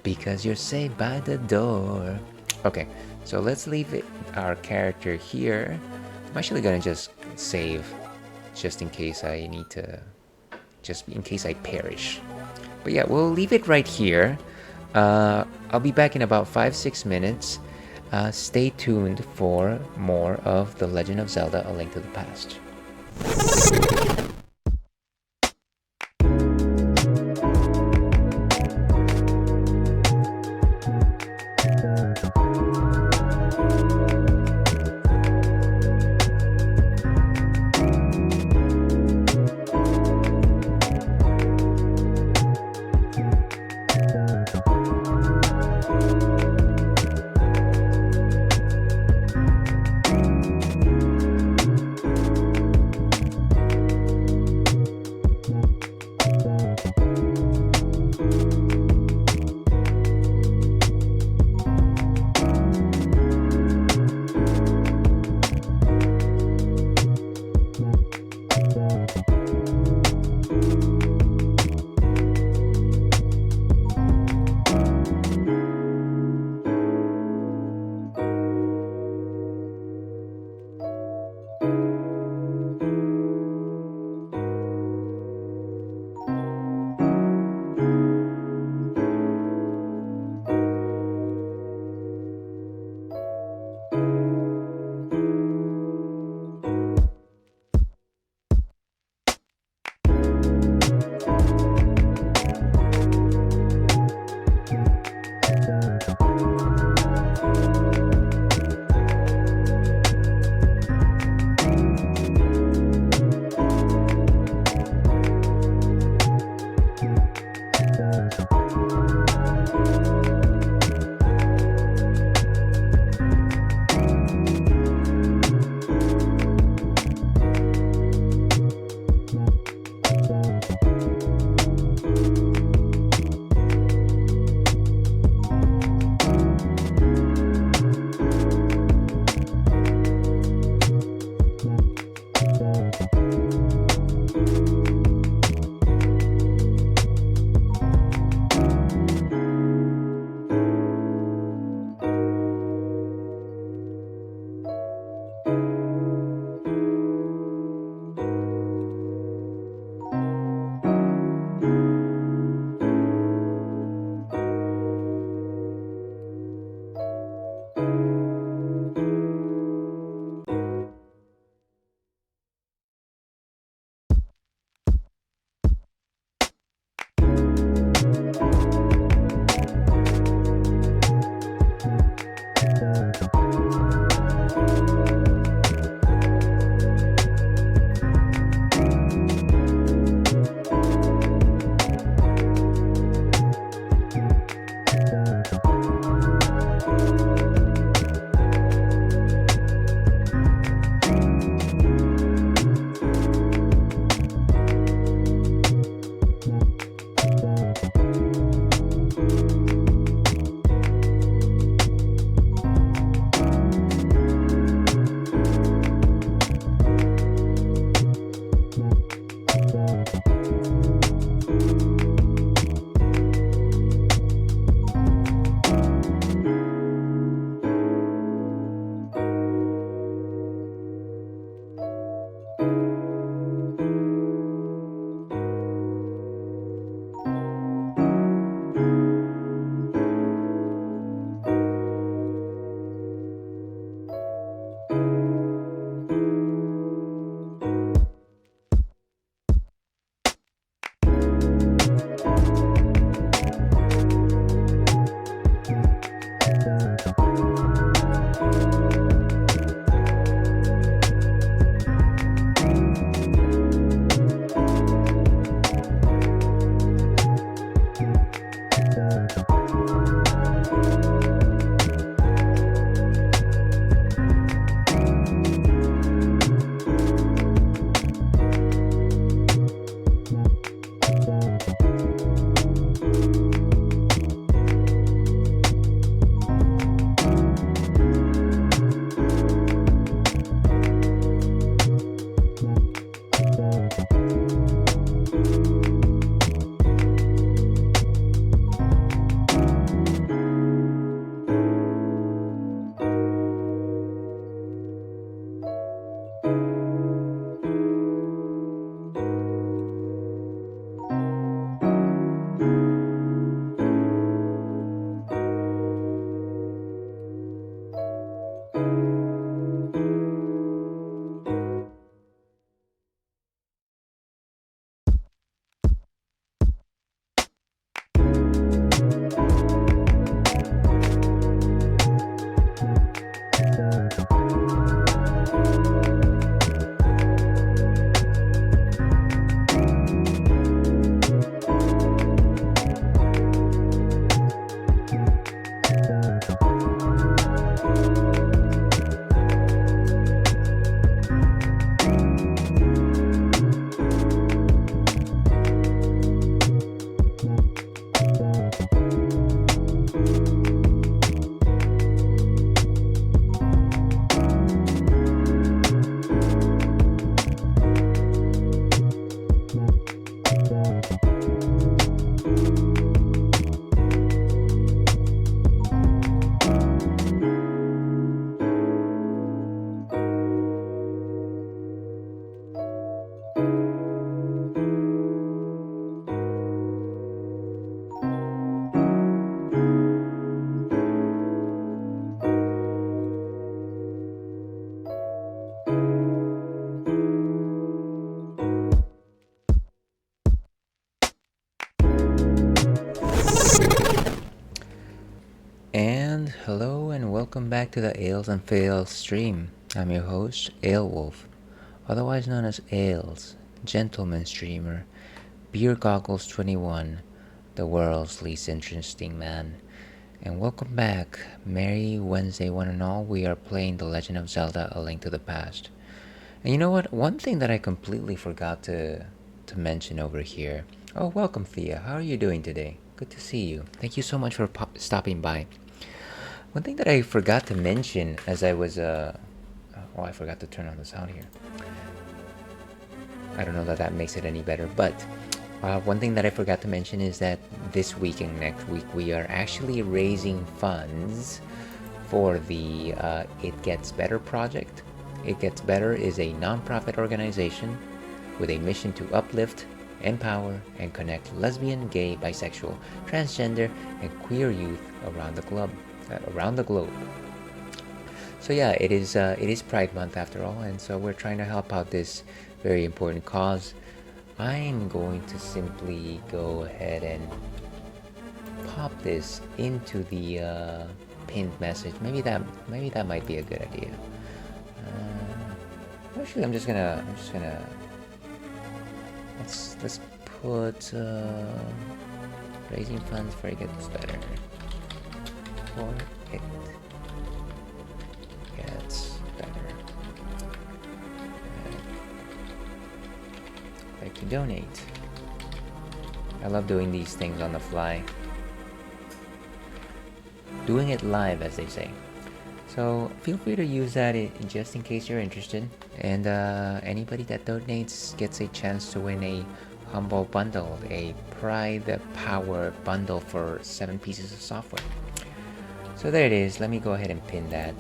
Because you're saved by the door. Okay, so let's leave our character here. I'm actually gonna just save, just in case I need to, just in case I perish. But yeah, we'll leave it right here. I'll be back in about 5-6 minutes. Stay tuned for more of The Legend of Zelda: A Link to the Past. welcome back to the Ales and Fails stream. I'm your host, Alewolf, otherwise known as Ales, gentleman streamer, Beer Goggles 21, the world's least interesting man. And welcome back, Merry Wednesday one and all. We are playing The Legend of Zelda: A Link to the Past. And you know what? One thing that I completely forgot to mention over here. Oh, welcome Thea. How are you doing today? Good to see you. Thank you so much for stopping by. One thing that I forgot to mention as I was, I forgot to turn on the sound here. I don't know that makes it any better, but one thing that I forgot to mention is that this week and next week we are actually raising funds for the It Gets Better project. It Gets Better is a non-profit organization with a mission to uplift, empower, and connect lesbian, gay, bisexual, transgender, and queer youth around the globe. So yeah, it is Pride Month after all, and so we're trying to help out this very important cause. I'm going to simply go ahead and pop this into the pinned message. Maybe that might be a good idea. Actually, I'm just gonna let's put raising funds for It Gets Better. For It Gets Better. Like to donate. I love doing these things on the fly. Doing it live, as they say. So feel free to use that just in case you're interested. And anybody that donates gets a chance to win a humble bundle, a Pride Power bundle for 7 pieces of software. So there it is. Let me go ahead and pin that.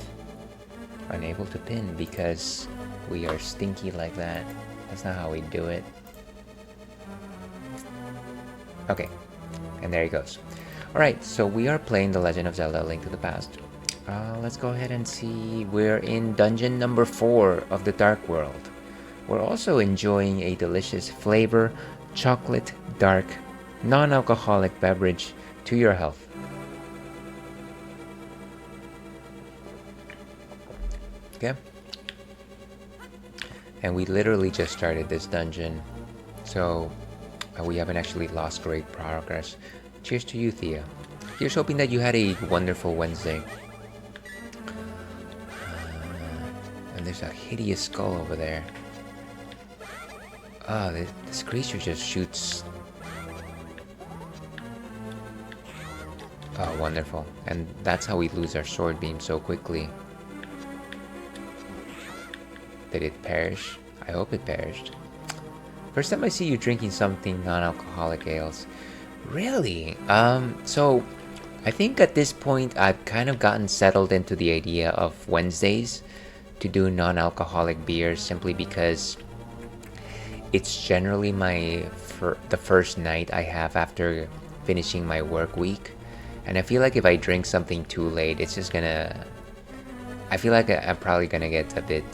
Unable to pin because we are stinky like that. That's not how we do it. Okay, and there he goes. Alright, so we are playing The Legend of Zelda: A Link to the Past. Let's go ahead and see. We're in dungeon number 4 of the Dark World. We're also enjoying a delicious flavor, chocolate, dark, non-alcoholic beverage to your health. Okay? And we literally just started this dungeon, so we haven't actually lost great progress. Cheers to you, Thea. Here's hoping that you had a wonderful Wednesday. And there's a hideous skull over there. This creature just shoots. Oh, wonderful. And that's how we lose our sword beam so quickly. Did it perish? I hope it perished. First time I see you drinking something non-alcoholic ales. Really? So I think at this point I've kind of gotten settled into the idea of Wednesdays to do non-alcoholic beers simply because it's generally the first night I have after finishing my work week. And I feel like if I drink something too late, it's just gonna... I feel like I'm probably gonna get a bit...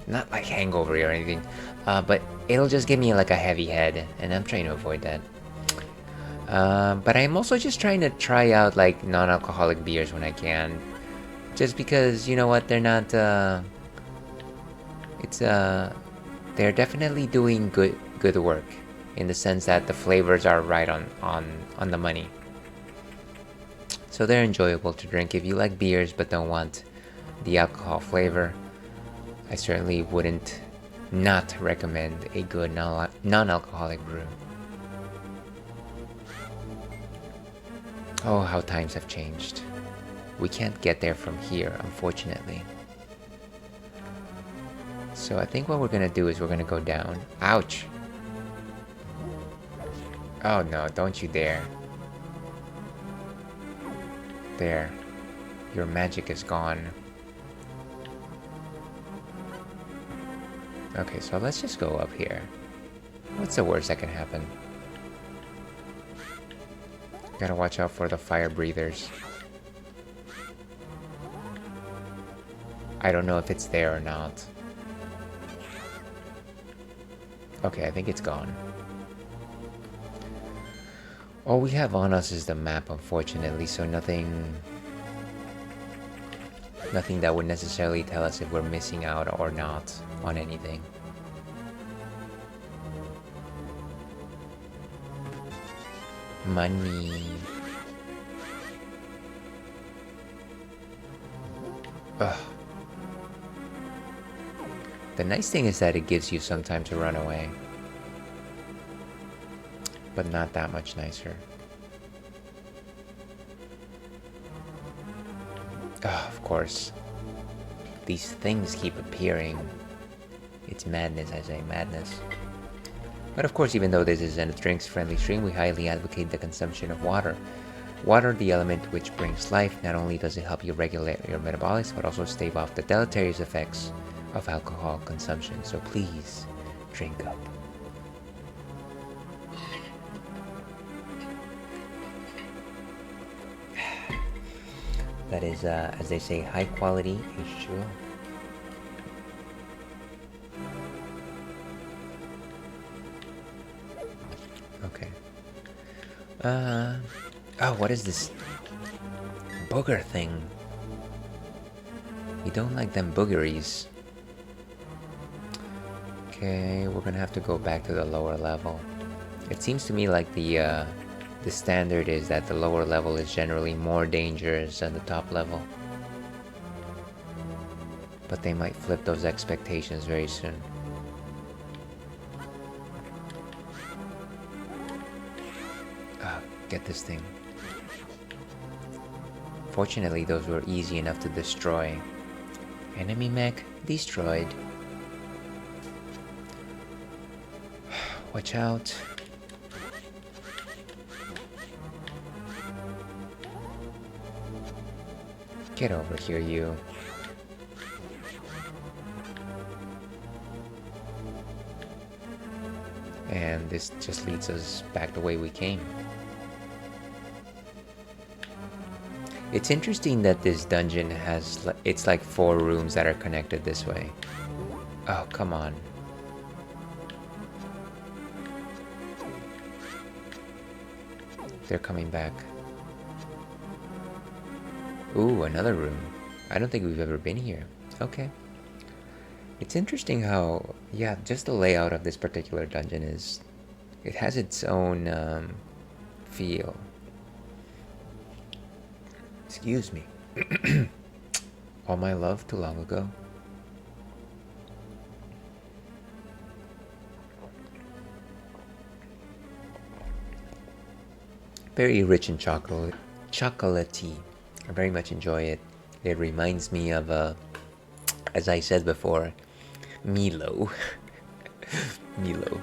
not like hangover or anything, but it'll just give me like a heavy head, and I'm trying to avoid that. But I'm also just trying to try out like non-alcoholic beers when I can, just because, you know what, they're not. They're definitely doing good work in the sense that the flavors are right on the money. So they're enjoyable to drink if you like beers but don't want the alcohol flavor. I certainly wouldn't not recommend a good non-alcoholic brew. Oh, how times have changed. We can't get there from here, unfortunately. So I think what we're gonna do is we're gonna go down. Ouch! Oh no, don't you dare. There. Your magic is gone. Okay, so let's just go up here. What's the worst that can happen? Gotta watch out for the fire breathers. I don't know if it's there or not. Okay, I think it's gone. All we have on us is the map, unfortunately, so nothing Nothing that would necessarily tell us if we're missing out or not on anything. Money. Ugh. The nice thing is that it gives you some time to run away. But not that much nicer. Of course. These things keep appearing. It's madness, I say, madness. But of course, even though this is a drinks-friendly stream, we highly advocate the consumption of water. Water, the element which brings life, not only does it help you regulate your metabolics, but also stave off the deleterious effects of alcohol consumption. So please, drink up. That is, as they say, high quality H2O. Okay. Oh, what is this booger thing? You don't like them boogeries. Okay, we're gonna have to go back to the lower level. It seems to me like the standard is that the lower level is generally more dangerous than the top level. But they might flip those expectations very soon. Get this thing. Fortunately, those were easy enough to destroy. Enemy mech destroyed. Watch out. Get over here, you. And this just leads us back the way we came. It's interesting that this dungeon has, it's like 4 rooms that are connected this way. Oh, come on. They're coming back. Ooh, another room. I don't think we've ever been here. Okay. It's interesting how, yeah, just the layout of this particular dungeon is, it has its own feel. Excuse me. All my love too long ago. Very rich in chocolatey. I very much enjoy it. It reminds me of, as I said before, Milo. Milo.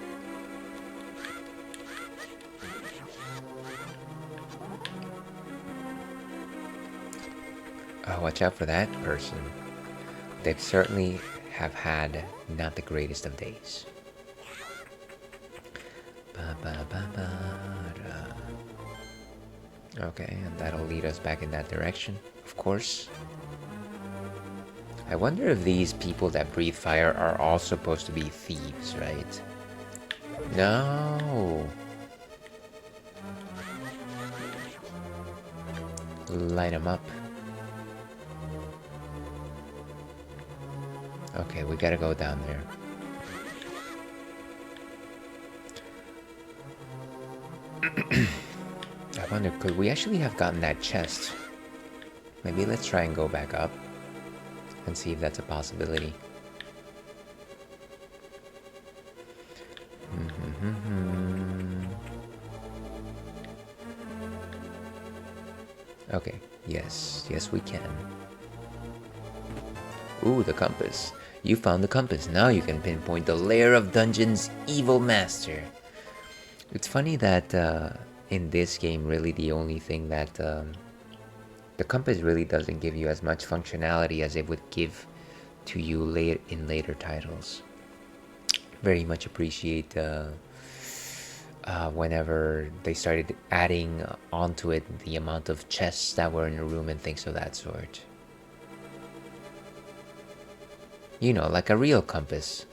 Oh, watch out for that person. They certainly have had not the greatest of days. Okay, and that'll lead us back in that direction, of course. I wonder if these people that breathe fire are all supposed to be thieves, right? No! Light them up. Okay, we gotta go down there. I wonder, could we actually have gotten that chest? Maybe let's try and go back up and see if that's a possibility. Okay, yes, we can. Ooh, the compass. You found the compass. Now you can pinpoint the lair of Dungeon's evil master. It's funny that in this game, really the only thing that the compass really doesn't give you as much functionality as it would give to you in later titles. Very much appreciate whenever they started adding onto it the amount of chests that were in a room and things of that sort. You know, like a real compass.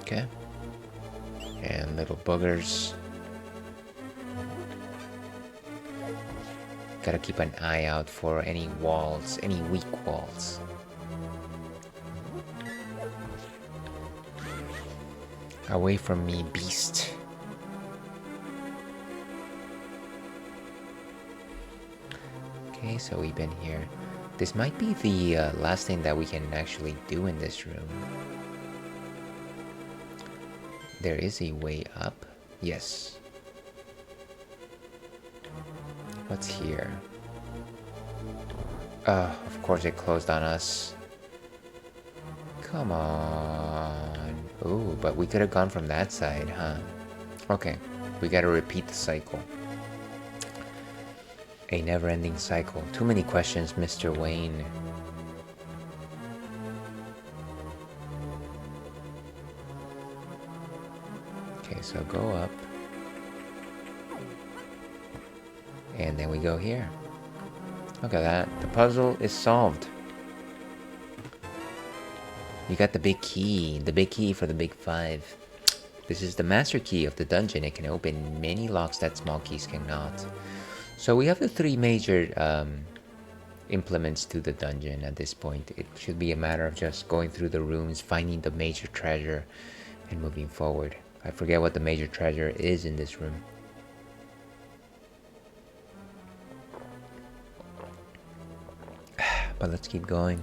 Okay. And little boogers. Gotta keep an eye out for any walls, any weak walls. Away from me, beast. Okay, so we've been here. This might be the last thing that we can actually do in this room. There is a way up. Yes. What's here? Of course it closed on us. Come on. Ooh, but we could have gone from that side, huh? Okay, we gotta repeat the cycle. A never-ending cycle. Too many questions, Mr. Wayne. Okay, so go up. And then we go here. Look at that. The puzzle is solved. You got the big key for the big 5. This is the master key of the dungeon. It can open many locks that small keys cannot. So we have the 3 major implements to the dungeon at this point. It should be a matter of just going through the rooms, finding the major treasure, and moving forward. I forget what the major treasure is in this room. But let's keep going.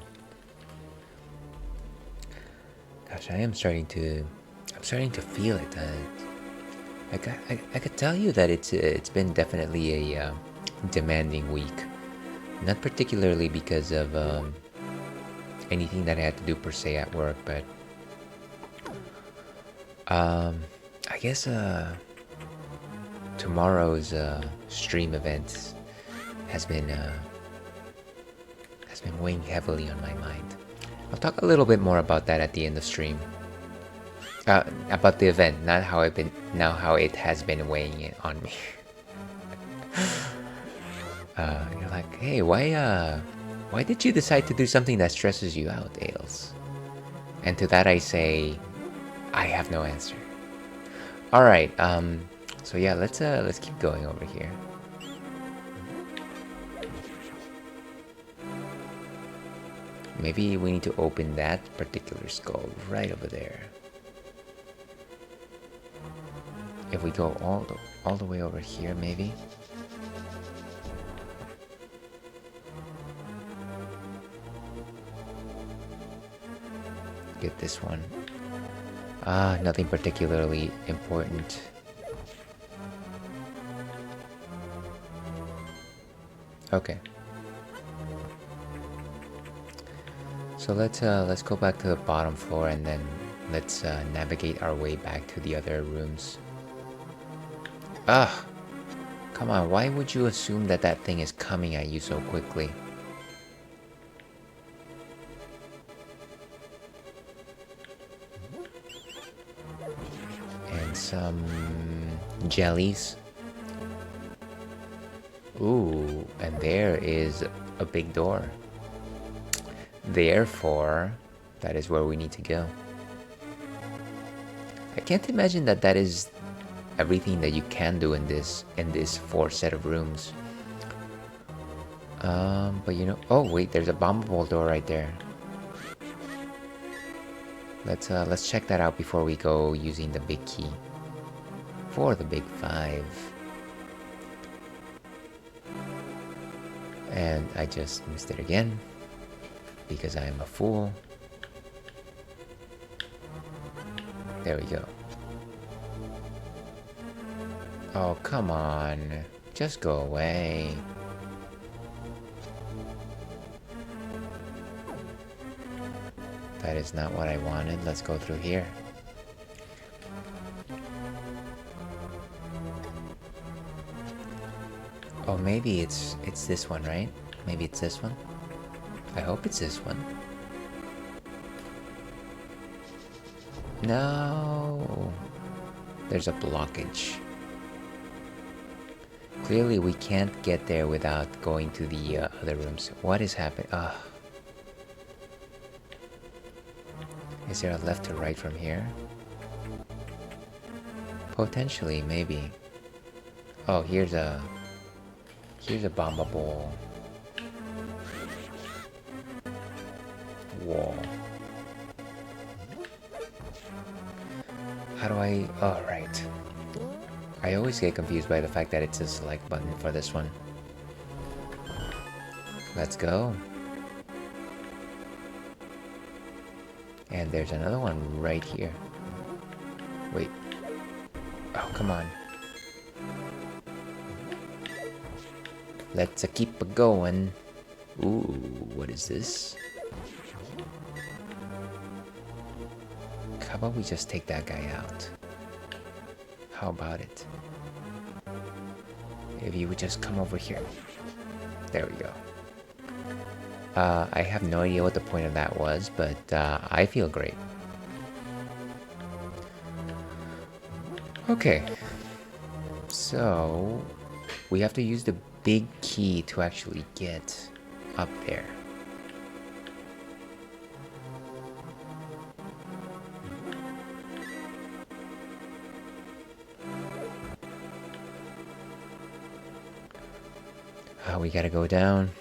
Gosh, I'm starting to feel it. I could tell you that it's been definitely a demanding week. Not particularly because of anything that I had to do per se at work, but I guess tomorrow's stream event has been weighing heavily on my mind. I'll talk a little bit more about that at the end of stream. About the event, not how it has been weighing it on me. You're like, hey, why did you decide to do something that stresses you out, Ailes? And to that I say, I have no answer. All right, so yeah, let's keep going over here. Maybe we need to open that particular skull right over there. If we go all the way over here, maybe. Get this one. Nothing particularly important. Okay. So let's go back to the bottom floor and then let's navigate our way back to the other rooms. Come on, why would you assume that that thing is coming at you so quickly? And some jellies. Ooh, and there is a big door. Therefore, that is where we need to go. I can't imagine that is everything that you can do in this 4 set of rooms. But you know, oh wait, there's a bombable door right there. Let's check that out before we go using the big key for the big 5. And I just missed it again. Because I am a fool. There we go. Oh, come on. Just go away. That is not what I wanted. Let's go through here. Oh, maybe it's this one, right? Maybe it's this one. I hope it's this one. No. There's a blockage. Clearly we can't get there without going to the other rooms. What is happening? Is there a left or right from here? Potentially, maybe. Oh, here's a bombable wall. How do I... Oh, right. I always get confused by the fact that it's a select button for this one. Let's go. And there's another one right here. Wait. Oh, come on. Let's keep it going. Ooh, what is this? How about we just take that guy out? How about it? If you would just come over here. There we go. I have no idea what the point of that was, but I feel great. Okay. So, we have to use the big key to actually get up there. We gotta go down.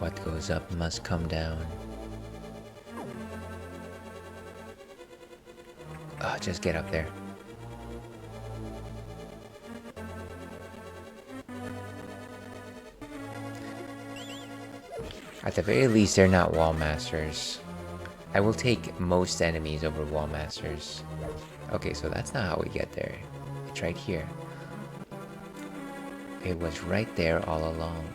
What goes up must come down. Just get up there. At the very least, they're not wall masters. I will take most enemies over wall masters. Okay, so that's not how we get there. It's right here. It was right there all along.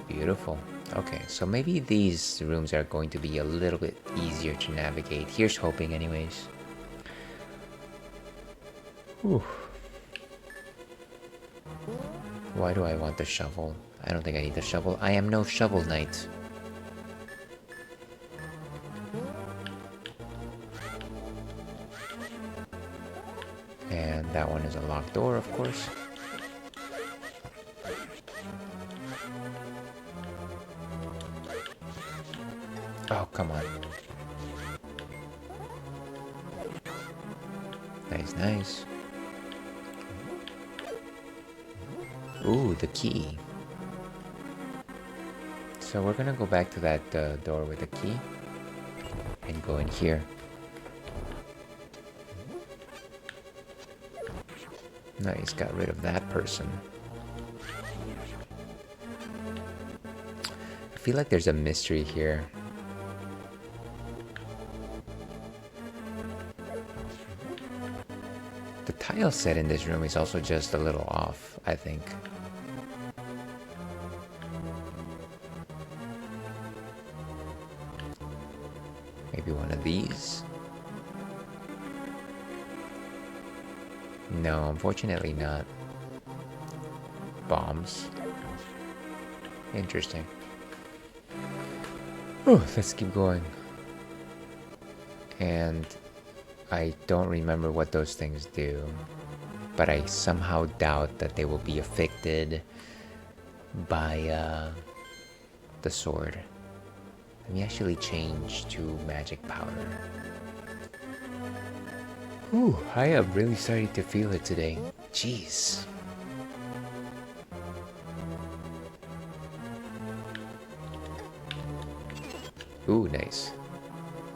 Beautiful. Okay, so maybe these rooms are going to be a little bit easier to navigate. Here's hoping anyways. Whew. Why do I want the shovel? I don't think I need the shovel. I am no shovel knight. And that one is a locked door, of course. Oh, come on. Nice, nice. Ooh, the key. So we're gonna go back to that door with the key and go in here. Nice, got rid of that person. I feel like there's a mystery here. The tile set in this room is also just a little off, I think. Maybe one of these? No, unfortunately not. Bombs. Interesting. Oh, let's keep going. And I don't remember what those things do, but I somehow doubt that they will be affected by the sword. Let me actually change to magic powder. Ooh, I am really starting to feel it today. Jeez. Ooh, nice.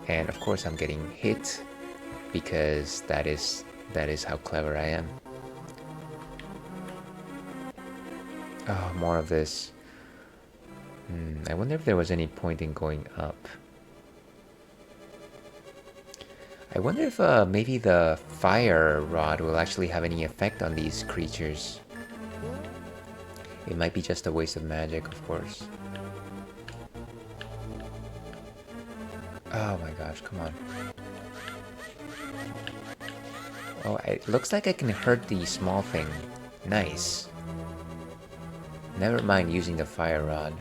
And of course I'm getting hit because that is how clever I am. Oh, more of this. I wonder if there was any point in going up. I wonder if maybe the fire rod will actually have any effect on these creatures. It might be just a waste of magic, of course. Oh my gosh, come on. Oh, it looks like I can hurt the small thing. Nice. Never mind using the fire rod.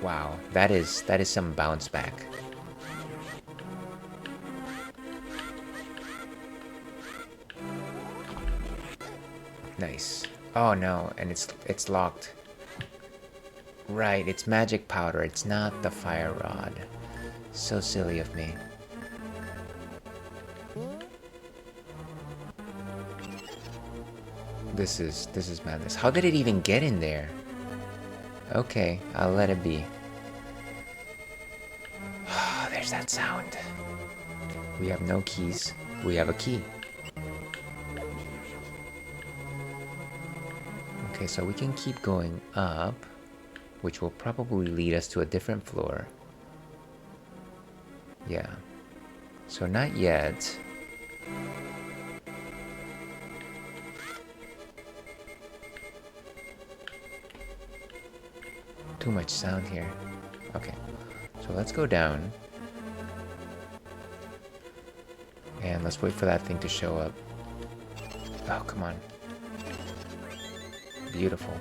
Wow, that is some bounce back. Nice. Oh no, and it's locked. Right, it's magic powder. It's not the fire rod. So silly of me. This is madness. How did it even get in there? Okay, I'll let it be. There's that sound. We have no keys. We have a key. Okay, so we can keep going up, which will probably lead us to a different floor. Yeah. So not yet. Too much sound here. Okay. So let's go down. And let's wait for that thing to show up. Oh, come on. Beautiful.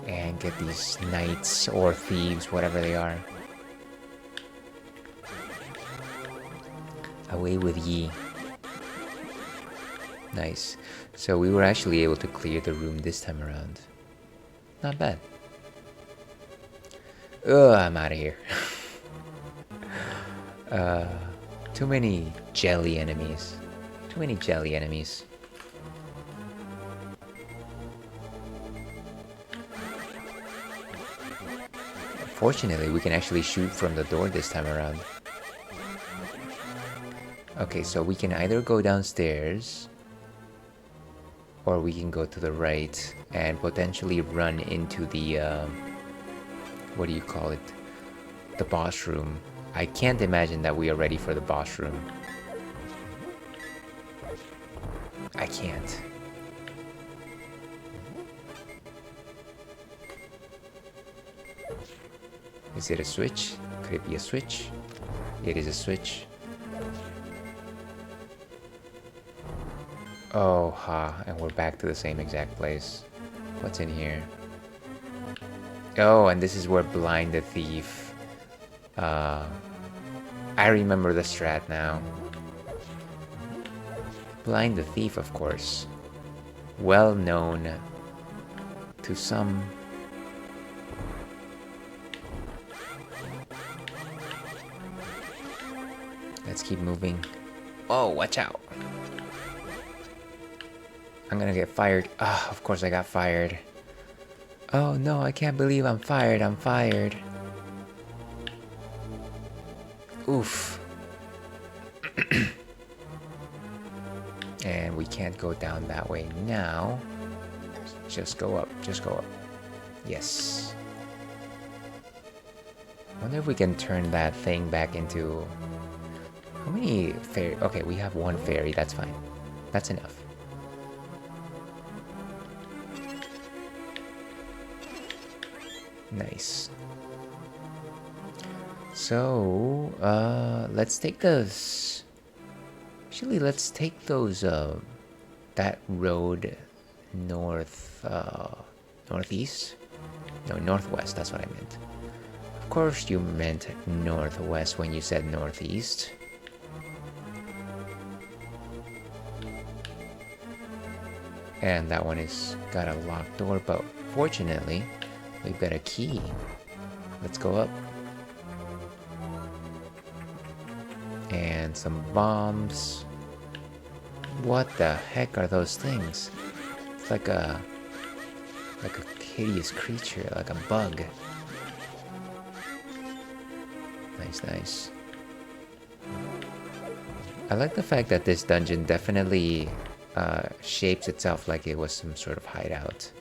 And get these knights or thieves, whatever they are. Away with ye. Nice. So we were actually able to clear the room this time around. Not bad. Ugh, I'm out of here. Too many jelly enemies. Too many jelly enemies. Fortunately, we can actually shoot from the door this time around. Okay, so we can either go downstairs, or we can go to the right and potentially run into the, what do you call it? The boss room. I can't imagine that we are ready for the boss room. I can't. Is it a switch? Could it be a switch? It is a switch. Oh, ha, and we're back to the same exact place. What's in here? Oh, and this is where Blind the Thief. I remember the strat now. Blind the Thief, of course. Well known to some. Let's keep moving. Oh, watch out. I'm gonna get fired. Ah, of course I got fired. Oh no, I can't believe I'm fired. I'm fired. Oof. And we can't go down that way now. Just go up. Just go up. Yes. Wonder if we can turn that thing back into... How many fairy... Okay, we have one fairy. That's fine. That's enough. Nice. So, let's take those... Actually, let's take those, that road north, northeast? No, northwest, that's what I meant. Of course you meant northwest when you said northeast. And that one is got a locked door, but fortunately, we've got a key. Let's go up. And some bombs. What the heck are those things? It's like a hideous creature, like a bug. Nice, nice. I like the fact that this dungeon definitely shapes itself like it was some sort of hideout.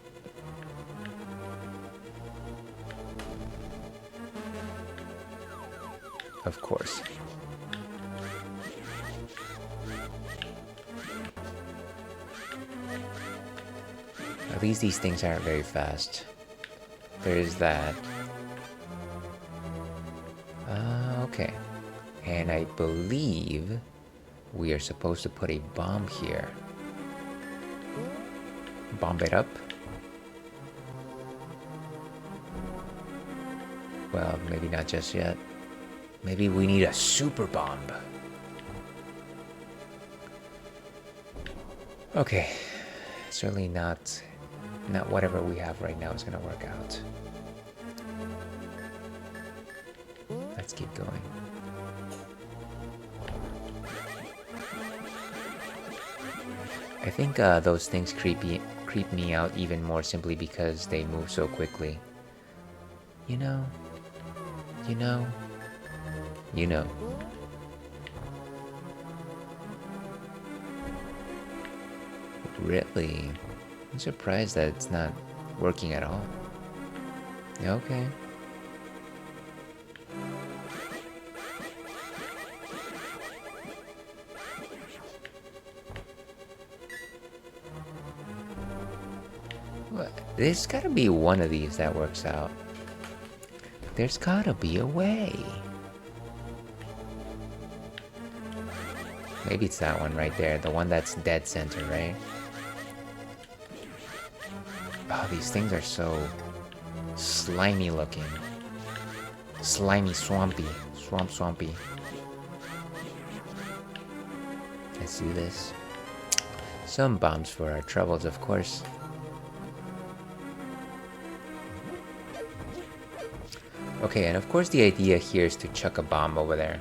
Of course. At least these things aren't very fast. There is that. Okay. And I believe we are supposed to put a bomb here. Bomb it up. Well, maybe not just yet. Maybe we need a super bomb. Okay, certainly not whatever we have right now is gonna work out. Let's keep going. I think those things creep me out even more simply because they move so quickly. You know. Really? I'm surprised that it's not working at all. Okay. There's gotta be one of these that works out. There's gotta be a way. Maybe it's that one right there, the one that's dead center, right? Oh, these things are so slimy looking. Slimy, swampy. Swampy. Let's do this. Some bombs for our troubles, of course. Okay, and of course the idea here is to chuck a bomb over there.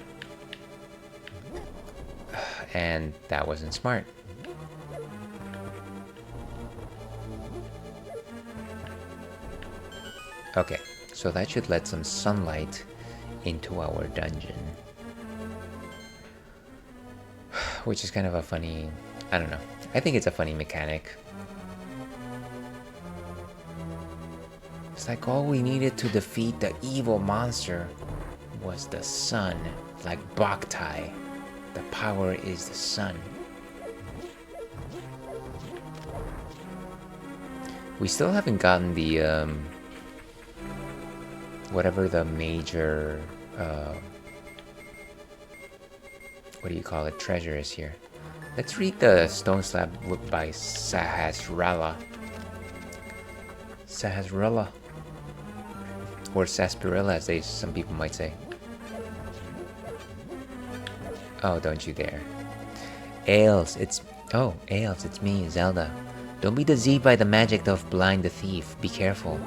And that wasn't smart. Okay, so that should let some sunlight into our dungeon. Which is kind of a funny... I don't know. I think it's a funny mechanic. It's like all we needed to defeat the evil monster was the sun. Like Boktai. The power is the sun. We still haven't gotten the... whatever the major... what do you call it? Treasure is here. Let's read the Stone Slab by Sahasrara. Sahasrara. Or Sarsaparilla, as some people might say. Oh, don't you dare. Ails, it's me, Zelda. Don't be deceived by the magic of Blind the Thief. Be careful.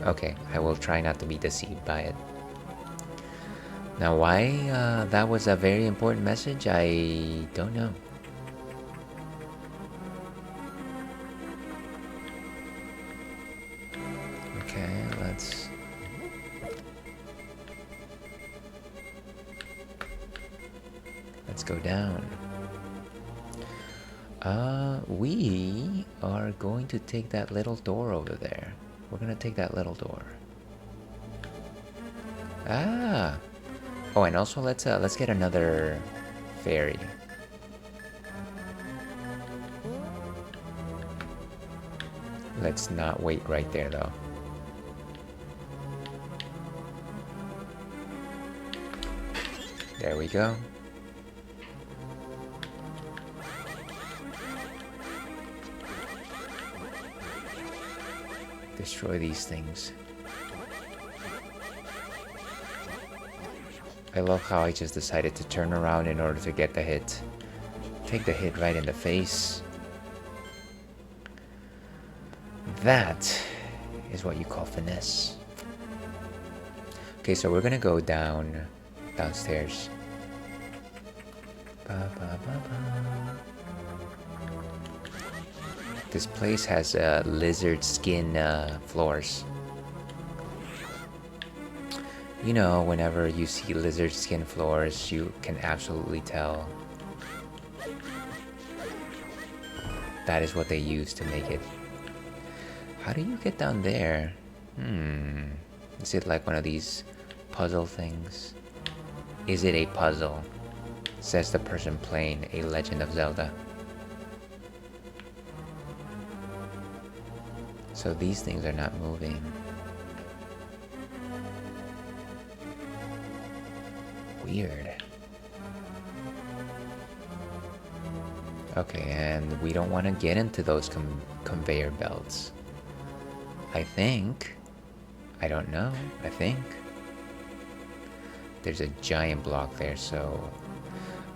Okay, I will try not to be deceived by it. Now, why that was a very important message, I don't know. Okay, let's go down. We are going to take that little door over there. We're gonna take that little door. Ah! Oh, and also let's get another fairy. Let's not wait right there though. There we go. Destroy these things. I love how I just decided to turn around in order to get the hit. Take the hit right in the face. That is what you call finesse. Okay, so we're gonna go downstairs. This place has lizard skin floors. You know, whenever you see lizard skin floors, you can absolutely tell that is what they use to make it. How do you get down there? Is it like one of these puzzle things? Is it a puzzle? Says the person playing A Legend of Zelda. So these things are not moving. Weird. Okay, and we don't want to get into those conveyor belts. I think. I don't know. I think. there's a giant block there, so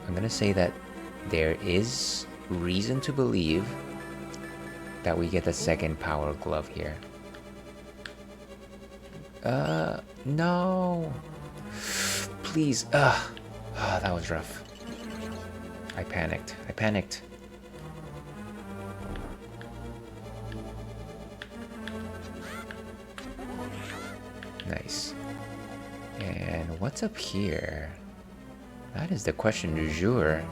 I'm gonna say that there is reason to believe that we get the second power glove here. No! Please, oh, that was rough. I panicked. Nice. And what's up here? That is the question du jour.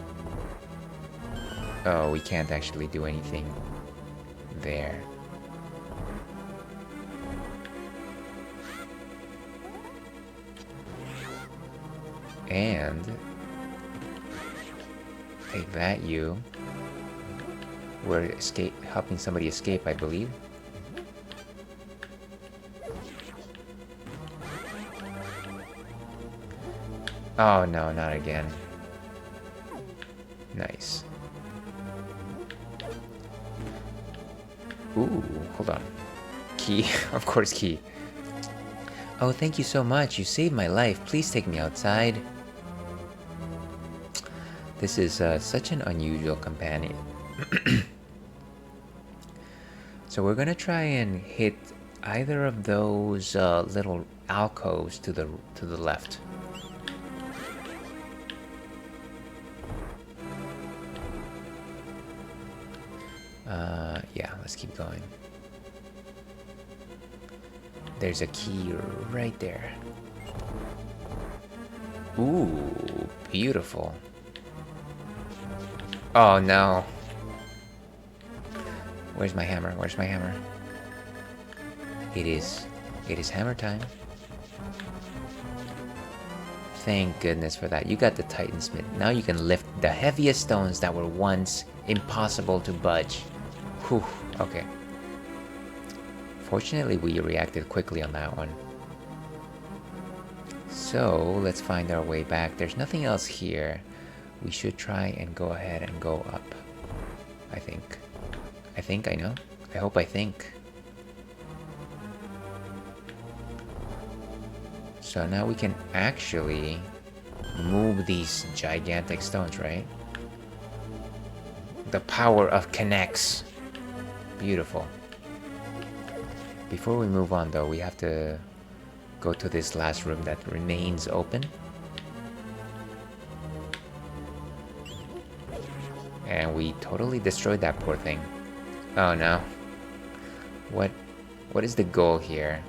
Oh, we can't actually do anything there. And take that, you. We're helping somebody escape, I believe. Oh no, not again. Nice. Ooh, hold on. Key, of course, key. Oh, thank you so much. You saved my life. Please take me outside. This is such an unusual companion. So we're gonna try and hit either of those little alcoves to the left. Yeah, let's keep going. There's a key right there. Ooh, beautiful. Oh no. Where's my hammer? Where's my hammer? It is hammer time. Thank goodness for that. You got the Titansmith. Now you can lift the heaviest stones that were once impossible to budge. Whew, okay. Fortunately, we reacted quickly on that one. So, let's find our way back. There's nothing else here. We should try and go ahead and go up. I think. I know. I hope I think. So now we can actually move these gigantic stones, right? The power of connects. Beautiful. Before we move on though, we have to go to this last room that remains open. And we totally destroyed that poor thing. Oh no. What is the goal here?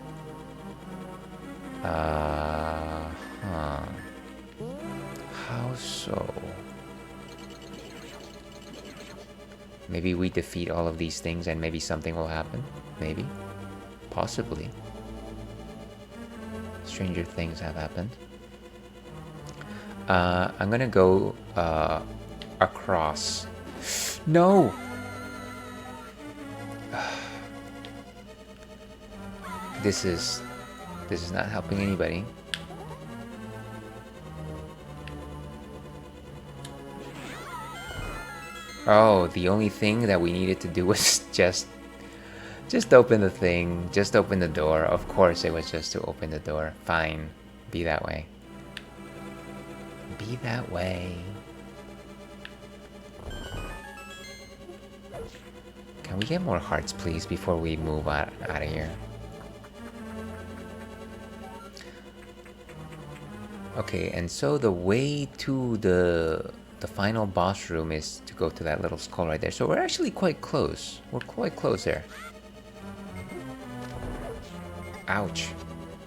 Huh. How so? Maybe we defeat all of these things and maybe something will happen? Maybe. Possibly. Stranger things have happened. I'm gonna go across. No! This is not helping anybody. Oh, the only thing that we needed to do was just open the thing, just open the door. Of course it was just to open the door. Fine. Be that way. Be that way. Can we get more hearts, please, before we move out of here? Okay, and so the way to the final boss room is to go to that little skull right there. So we're actually quite close. We're quite close there. Ouch.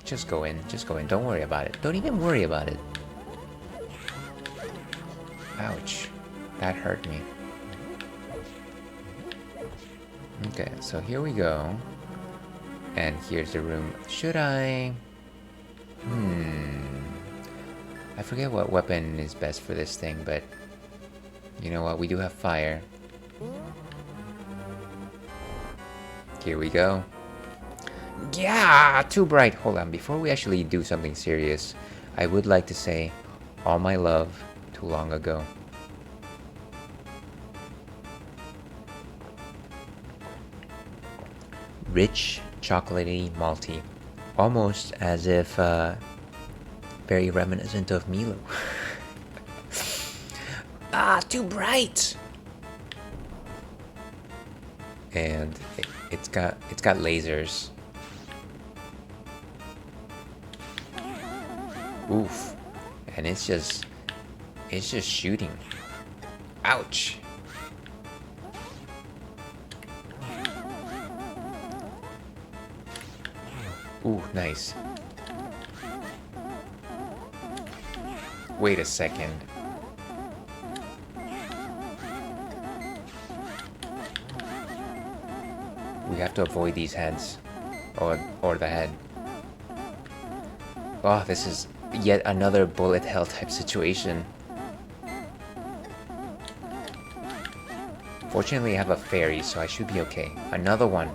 Just go in. Just go in. Don't worry about it. Don't even worry about it. Ouch. That hurt me. Okay, so here we go. And here's the room. Should I... I forget what weapon is best for this thing, but... You know what? We do have fire. Here we go. Yeah! Too bright! Hold on. Before we actually do something serious, I would like to say all my love to long ago. Rich, chocolatey, malty. Almost as if Very reminiscent of Milo. Ah, too bright! And it's got lasers. Oof. And it's just shooting. Ouch. Ooh, nice. Wait a second. We have to avoid these heads. Or the head. Oh, this is yet another bullet hell type situation. Fortunately, I have a fairy, so I should be okay. Another one.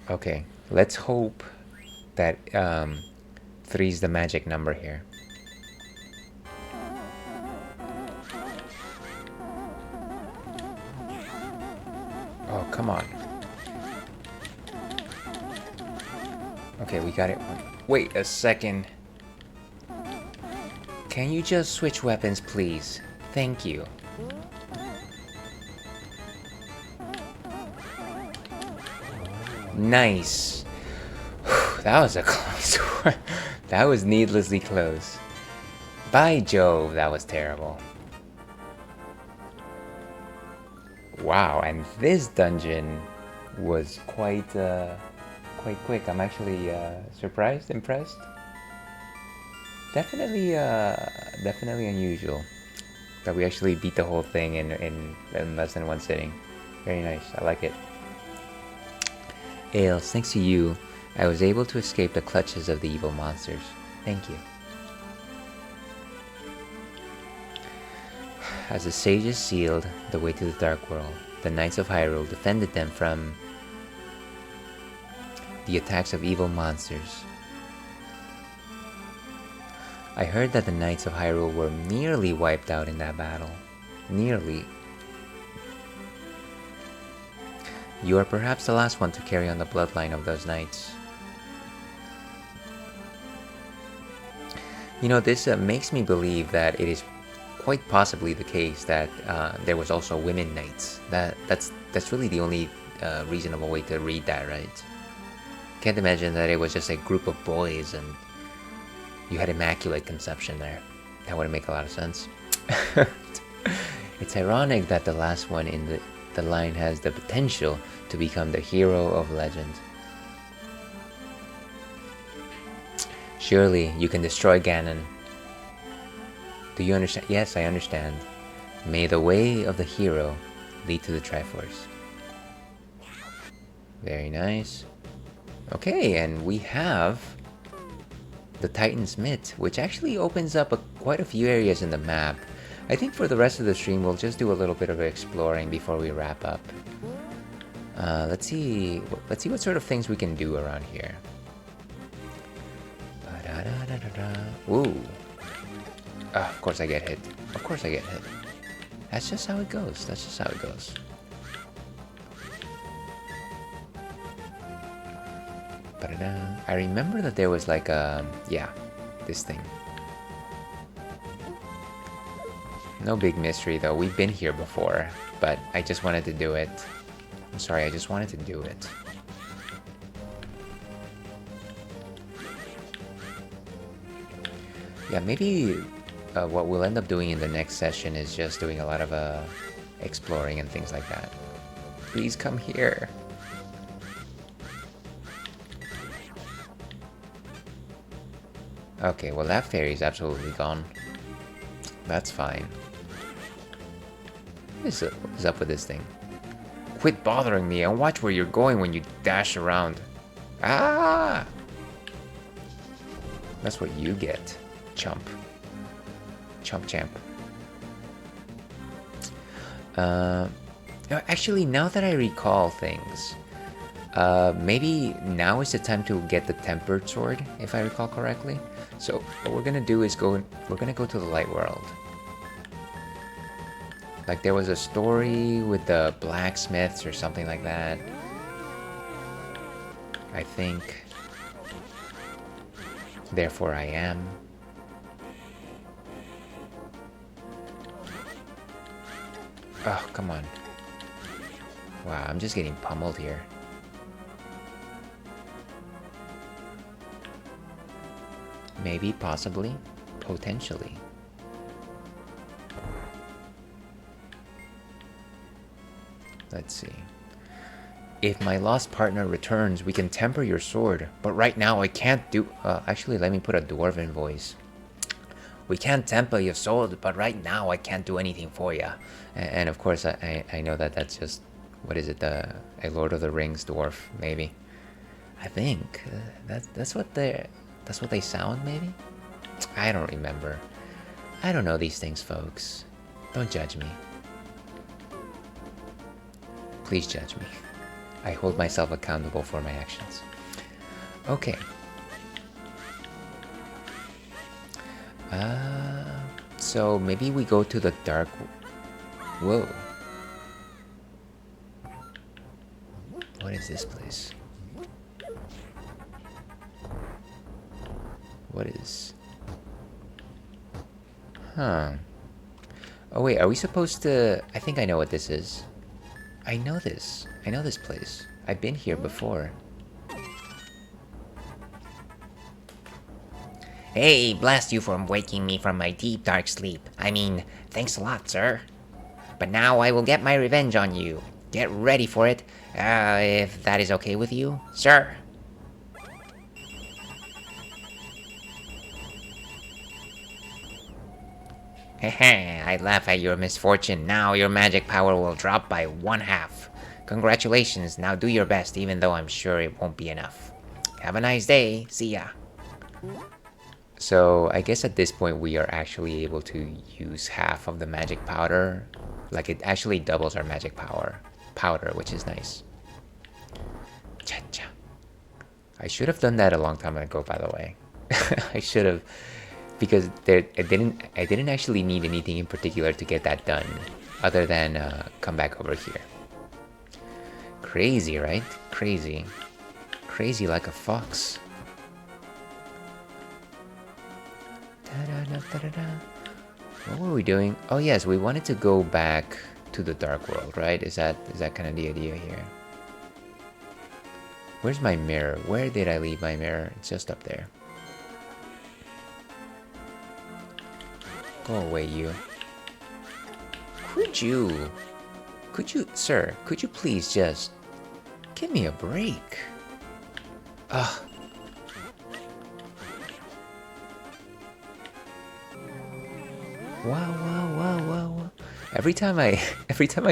Okay, let's hope that 3 is the magic number here. Oh, come on. Okay, we got it. Wait a second. Can you just switch weapons, please? Thank you. Nice. That was a close one. That was needlessly close. By Jove, that was terrible. Wow, and this dungeon was quite quick. I'm actually surprised, impressed. Definitely unusual that we actually beat the whole thing in less than one sitting. Very nice. I like it. Ails, thanks to you, I was able to escape the clutches of the evil monsters. Thank you. As the sages sealed the way to the Dark World, the Knights of Hyrule defended them from the attacks of evil monsters. I heard that the Knights of Hyrule were nearly wiped out in that battle. Nearly. You are perhaps the last one to carry on the bloodline of those knights. You know, this makes me believe that it is quite possibly the case that there was also women knights. That's really the only reasonable way to read that, right? Can't imagine that it was just a group of boys and you had immaculate conception there. That wouldn't make a lot of sense. It's ironic that the last one in the line has the potential to become the hero of legend. Surely you can destroy Ganon. Do you understand? Yes, I understand. May the way of the hero lead to the Triforce. Very nice. Okay, and we have the Titan's Mitt, which actually opens up quite a few areas in the map. I think for the rest of the stream we'll just do a little bit of exploring before we wrap up. Let's see what sort of things we can do around here. Ooh. Of course I get hit. Of course I get hit. That's just how it goes. That's just how it goes. I remember that there was like a... yeah, this thing. No big mystery though, we've been here before, but I just wanted to do it. I'm sorry, I just wanted to do it. Yeah, maybe what we'll end up doing in the next session is just doing a lot of exploring and things like that. Please come here. Okay, well that fairy's absolutely gone. That's fine. What is up with this thing? Quit bothering me and watch where you're going when you dash around. Ah! That's what you get, chump. Chump champ. Actually, now that I recall things, maybe now is the time to get the tempered sword, if I recall correctly. So what we're gonna do is we're gonna go to the light world. Like there was a story with the blacksmiths or something like that. I think. Therefore I am. Oh, come on. Wow, I'm just getting pummeled here. Maybe, possibly, potentially. Let's see. If my lost partner returns, we can temper your sword. But right now I can't do... actually, let me put a dwarven voice. We can't temper your sword, but right now I can't do anything for you. And of course, I know that that's just... What is it? A Lord of the Rings dwarf, maybe. I think that's what they sound, maybe. I don't remember. I don't know these things, folks. Don't judge me. Please judge me. I hold myself accountable for my actions. Okay. So maybe we go to the dark... Whoa. What is this place? What is... Huh. Oh wait, are we supposed to... I think I know what this is. I know this. I know this place. I've been here before.
Hey, blast you for waking me from my deep dark sleep. I mean, thanks a lot, sir. But now I will get my revenge on you. Get ready for it, if that is okay with you, sir. Hehe, I laugh at your misfortune. Now your magic power will drop by 1/2. Congratulations, now do your best, even though I'm sure it won't be enough. Have a nice day, see ya.
So I guess at this point we are actually able to use half of the magic powder. Like it actually doubles our magic powder, which is nice. Cha-cha. I should have done that a long time ago, by the way. I should have, because I didn't actually need anything in particular to get that done, other than come back over here. Crazy, right? Crazy. Crazy like a fox. What were we doing? Oh yes, we wanted to go back to the dark world, right? Is that kind of the idea here? Where's my mirror? Where did I leave my mirror? It's just up there. Go away, you. Could you, sir, could you please just give me a break? Ugh. Wow. Every time I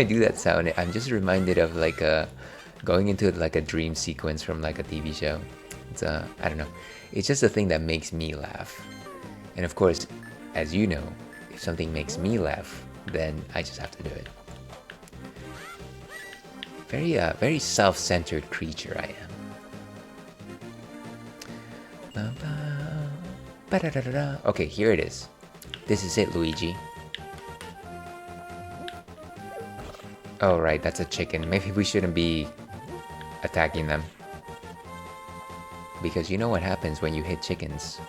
do that sound, I'm just reminded of like going into like a dream sequence from like a TV show. It's I don't know. It's just a thing that makes me laugh. And of course, as you know, if something makes me laugh, then I just have to do it. Very self-centered creature I am. Okay, here it is. This is it, Luigi. Oh, right, that's a chicken. Maybe we shouldn't be attacking them. Because you know what happens when you hit chickens.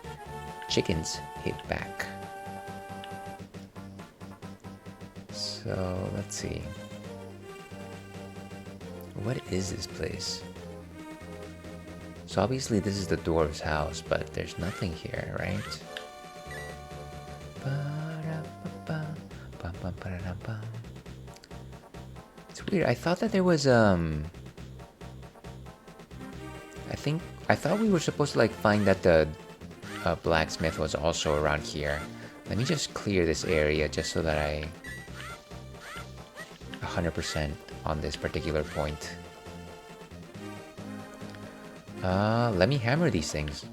Chickens hit back. So, let's see. What is this place? So obviously this is the dwarf's house, but there's nothing here, right? It's weird. I thought that there was I thought we were supposed to like find that the blacksmith was also around here. Let me just clear this area just so that I 100% on this particular point. Let me hammer these things.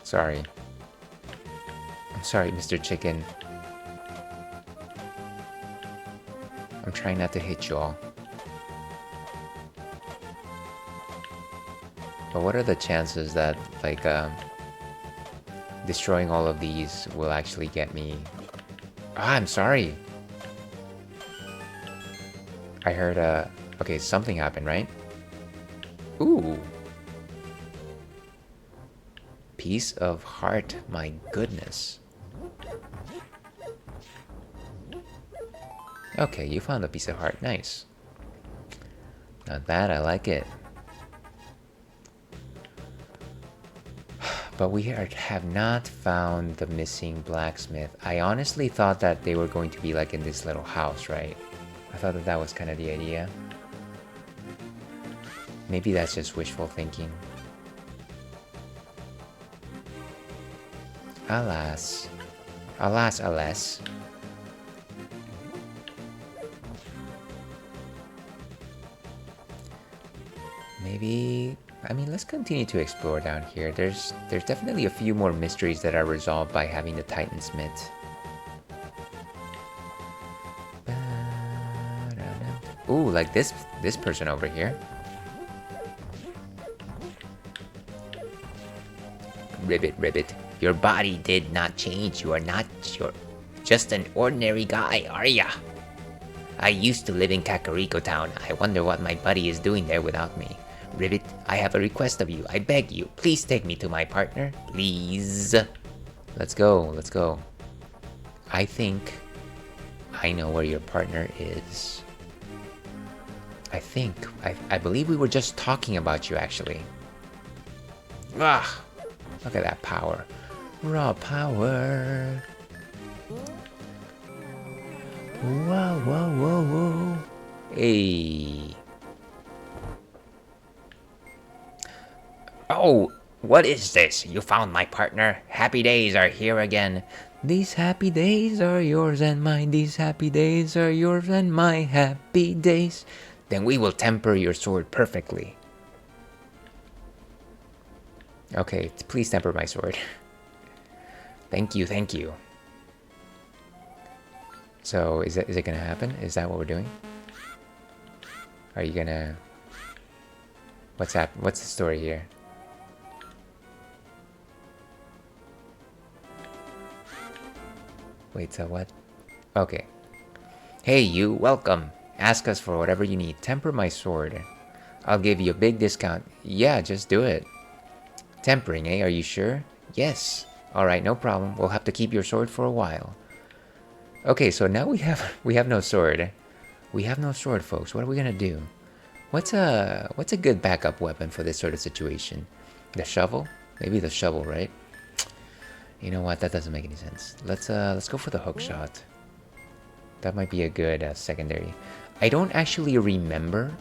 Sorry. I'm sorry, Mr. Chicken. I'm trying not to hit you all. But what are the chances that, like, destroying all of these will actually get me... Ah, I'm sorry! I heard, okay, something happened, right? Ooh! Piece of heart, my goodness. Okay, you found a piece of heart, nice. Not bad, I like it. But we have not found the missing blacksmith. I honestly thought that they were going to be like in this little house, right? I thought that that was kind of the idea. Maybe that's just wishful thinking. Alas. Alas, alas. Maybe... I mean, let's continue to explore down here. There's definitely a few more mysteries that are resolved by having the Titansmith. Ooh, like this person over here. Ribbit, Ribbit, your body did not change. You are not just an ordinary guy, are ya? I used to live in Kakariko Town. I wonder what my buddy is doing there without me. Ribbit, I have a request of you. I beg you, please take me to my partner. Please. Let's go, let's go. I think I know where your partner is. I believe we were just talking about you, actually. Ah, look at that power. Raw power. Whoa, whoa, whoa, whoa. Hey.
Oh, what is this? You found my partner? Happy days are here again.
These happy days are yours and mine. These happy days are yours and my happy days.
Then we will temper your sword perfectly.
Okay, please temper my sword.
Thank you, thank you.
So, is it gonna happen? Is that what we're doing? Are you gonna... What's the story here? Wait, so what? Okay.
Hey you, welcome.
Ask us for whatever you need. Temper my sword. I'll give you a big discount. Yeah, just do it. Tempering, eh? Are you sure? Yes. Alright, no problem. We'll have to keep your sword for a while. Okay, so now we have no sword. We have no sword, folks. What are we gonna do? What's a good backup weapon for this sort of situation? The shovel? Maybe the shovel, right? You know what? That doesn't make any sense. Let's go for the hook shot. That might be a good secondary. I don't actually remember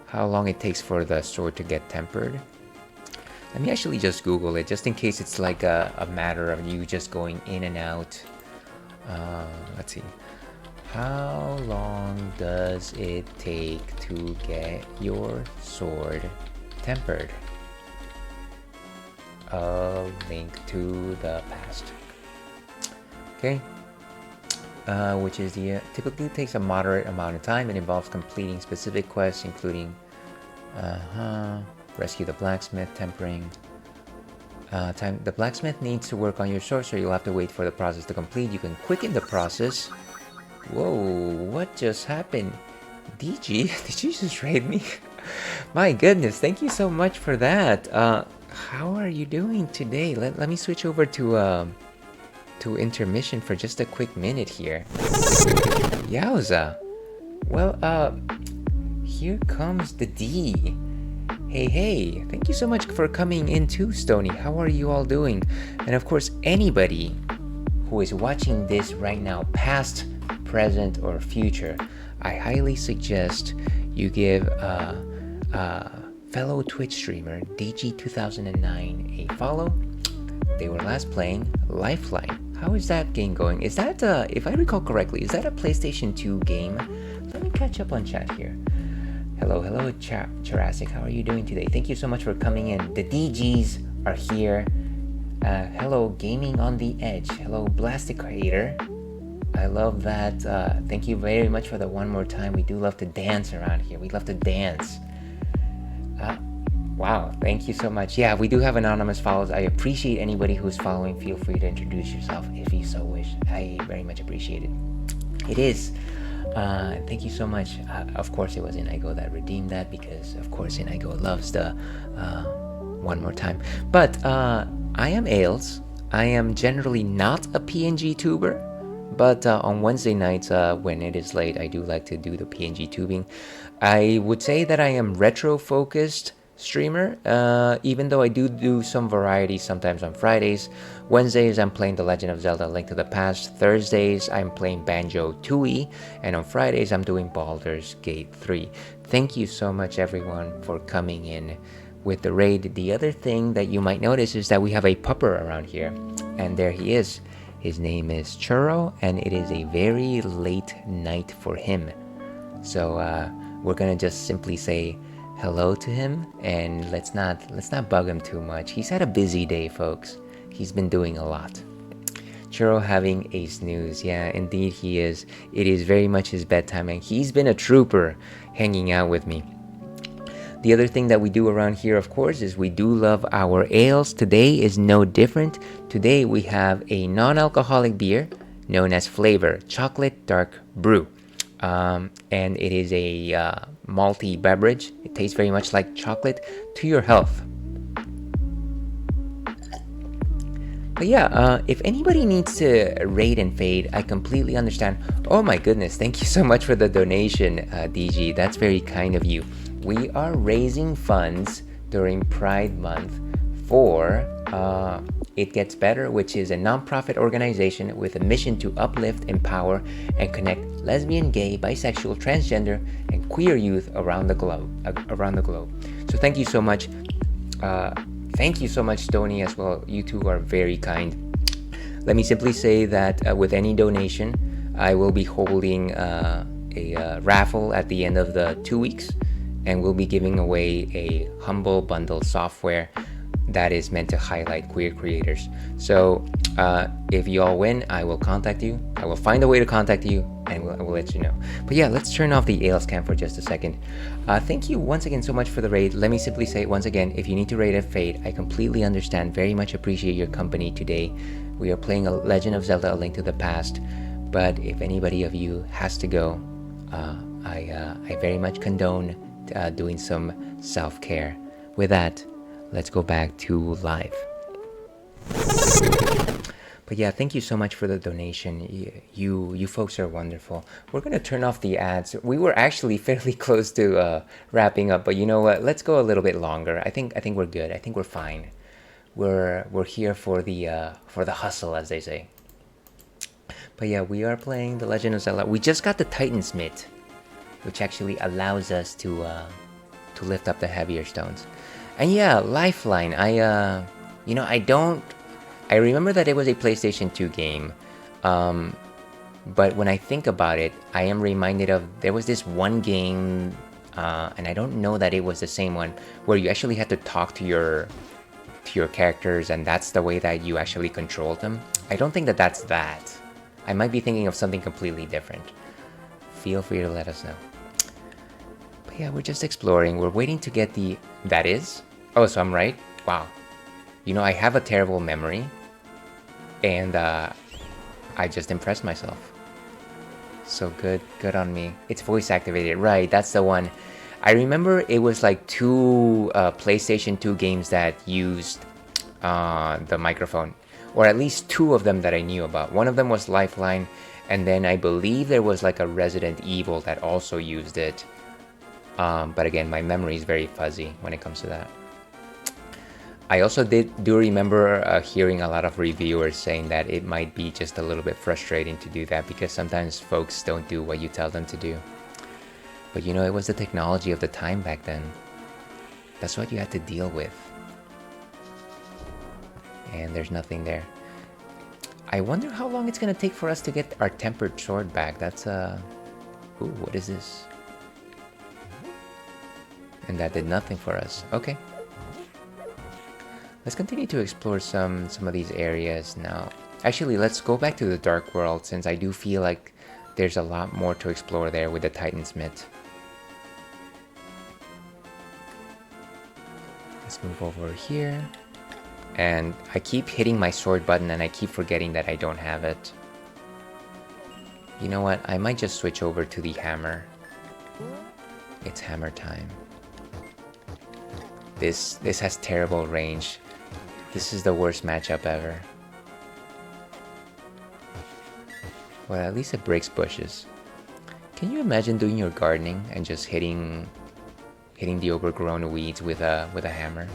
how long it takes for the sword to get tempered. Let me actually just Google it, just in case it's like a matter of you just going in and out. Let's see. How long does it take to get your sword tempered? A link to the past. Okay. Which is typically takes a moderate amount of time and involves completing specific quests, including rescue the blacksmith, tempering. The blacksmith needs to work on your sword, so you'll have to wait for the process to complete. You can quicken the process. Whoa, what just happened? DG, did you just raid me? My goodness, thank you so much for that. How are you doing today? Let me switch over to intermission for just a quick minute here. Yowza. Well, here comes the D. Hey, thank you so much for coming in too, Stony. How are you all doing? And of course, anybody who is watching this right now, past, present, or future, I highly suggest you give fellow Twitch streamer DG2009 a follow. They were last playing Lifeline. How is that game going? Is that, if I recall correctly, is that a PlayStation 2 game? Let me catch up on chat here. Hello, Jurassic. How are you doing today? Thank you so much for coming in. The DGs are here. Hello, Gaming on the Edge. Hello, Blasticator. I love that. Thank you very much for the one more time. We do love to dance around here. We love to dance. Wow, thank you so much. Yeah, we do have anonymous follows. I appreciate anybody who's following. Feel free to introduce yourself if you so wish. I very much appreciate it. It is. Thank you so much. Of course, it was Inigo that redeemed that, because of course Inigo loves the one more time. But I am Ailes. I am generally not a PNG tuber, but on Wednesday nights when it is late, I do like to do the PNG tubing. I would say that I am retro focused streamer, even though I do some variety sometimes on Fridays. Wednesdays I'm playing The Legend of Zelda: Link to the Past. Thursdays I'm playing Banjo Tooie, and on Fridays I'm doing Baldur's Gate 3. Thank you so much everyone for coming in with the raid. The other thing that you might notice is that we have a pupper around here, and there he is. His name is Churro, and it is a very late night for him. So we're gonna just simply say hello to him, and let's not bug him too much. He's had a busy day, folks. He's been doing a lot. Churro having a snooze. Yeah, indeed he is. It is very much his bedtime, and he's been a trooper hanging out with me. The other thing that we do around here, of course, is we do love our ales. Today is no different. Today we have a non-alcoholic beer known as Flavor Chocolate Dark Brew. And it is a malty beverage. It tastes very much like chocolate. To your health. But yeah, if anybody needs to raid and fade, I completely understand. Oh my goodness, thank you so much for the donation, DG. That's very kind of you. We are raising funds during Pride Month for It Gets Better, which is a non-profit organization with a mission to uplift, empower, and connect lesbian, gay, bisexual, transgender, and queer youth around the globe. So thank you so much. Thank you so much, Stoney, as well. You two are very kind. Let me simply say that with any donation, I will be holding a raffle at the end of the 2 weeks, and we'll be giving away a Humble Bundle software that is meant to highlight queer creators. So if you all win, I will contact you. I will find a way to contact you, and I will let you know. But yeah, let's turn off the Ales cam for just a second. Thank you once again so much for the raid. Let me simply say once again, if you need to raid a fade, I completely understand. Very much appreciate your company today. We are playing a Legend of Zelda: A Link to the Past. But if anybody of you has to go, I very much condone doing some self-care. With that, let's go back to live. But yeah, thank you so much for the donation. You folks are wonderful. We're gonna turn off the ads. We were actually fairly close to wrapping up, but you know what? Let's go a little bit longer. I think we're good. I think we're fine. We're here for the hustle, as they say. But yeah, we are playing The Legend of Zelda. We just got the Titan's Mitt, which actually allows us to lift up the heavier stones. And yeah, Lifeline. I remember that it was a PlayStation 2 game, but when I think about it, I am reminded of there was this one game, and I don't know that it was the same one, where you actually had to talk to your characters, and that's the way that you actually controlled them. I don't think that that's that. I might be thinking of something completely different. Feel free to let us know. But yeah, we're just exploring. We're waiting to get the... That is? Oh, so I'm right? Wow. You know, I have a terrible memory. And I just impressed myself. So good on me. It's voice activated, right? That's the one. I remember it was like two PlayStation 2 games that used the microphone, or at least two of them that I knew about. One of them was Lifeline, and then I believe there was like a Resident Evil that also used it. But again, my memory is very fuzzy when it comes to that. I also do remember hearing a lot of reviewers saying that it might be just a little bit frustrating to do that because sometimes folks don't do what you tell them to do. But you know, it was the technology of the time back then. That's what you had to deal with. And there's nothing there. I wonder how long it's gonna take for us to get our tempered sword back. That's ooh, what is this? And that did nothing for us. Okay. Let's continue to explore some of these areas now. Actually, let's go back to the Dark World, since I do feel like there's a lot more to explore there with the Titan's Mitt. Let's move over here. And I keep hitting my sword button and I keep forgetting that I don't have it. You know what? I might just switch over to the hammer. It's hammer time. This has terrible range. This is the worst matchup ever. Well, at least it breaks bushes. Can you imagine doing your gardening and just hitting the overgrown weeds with a hammer?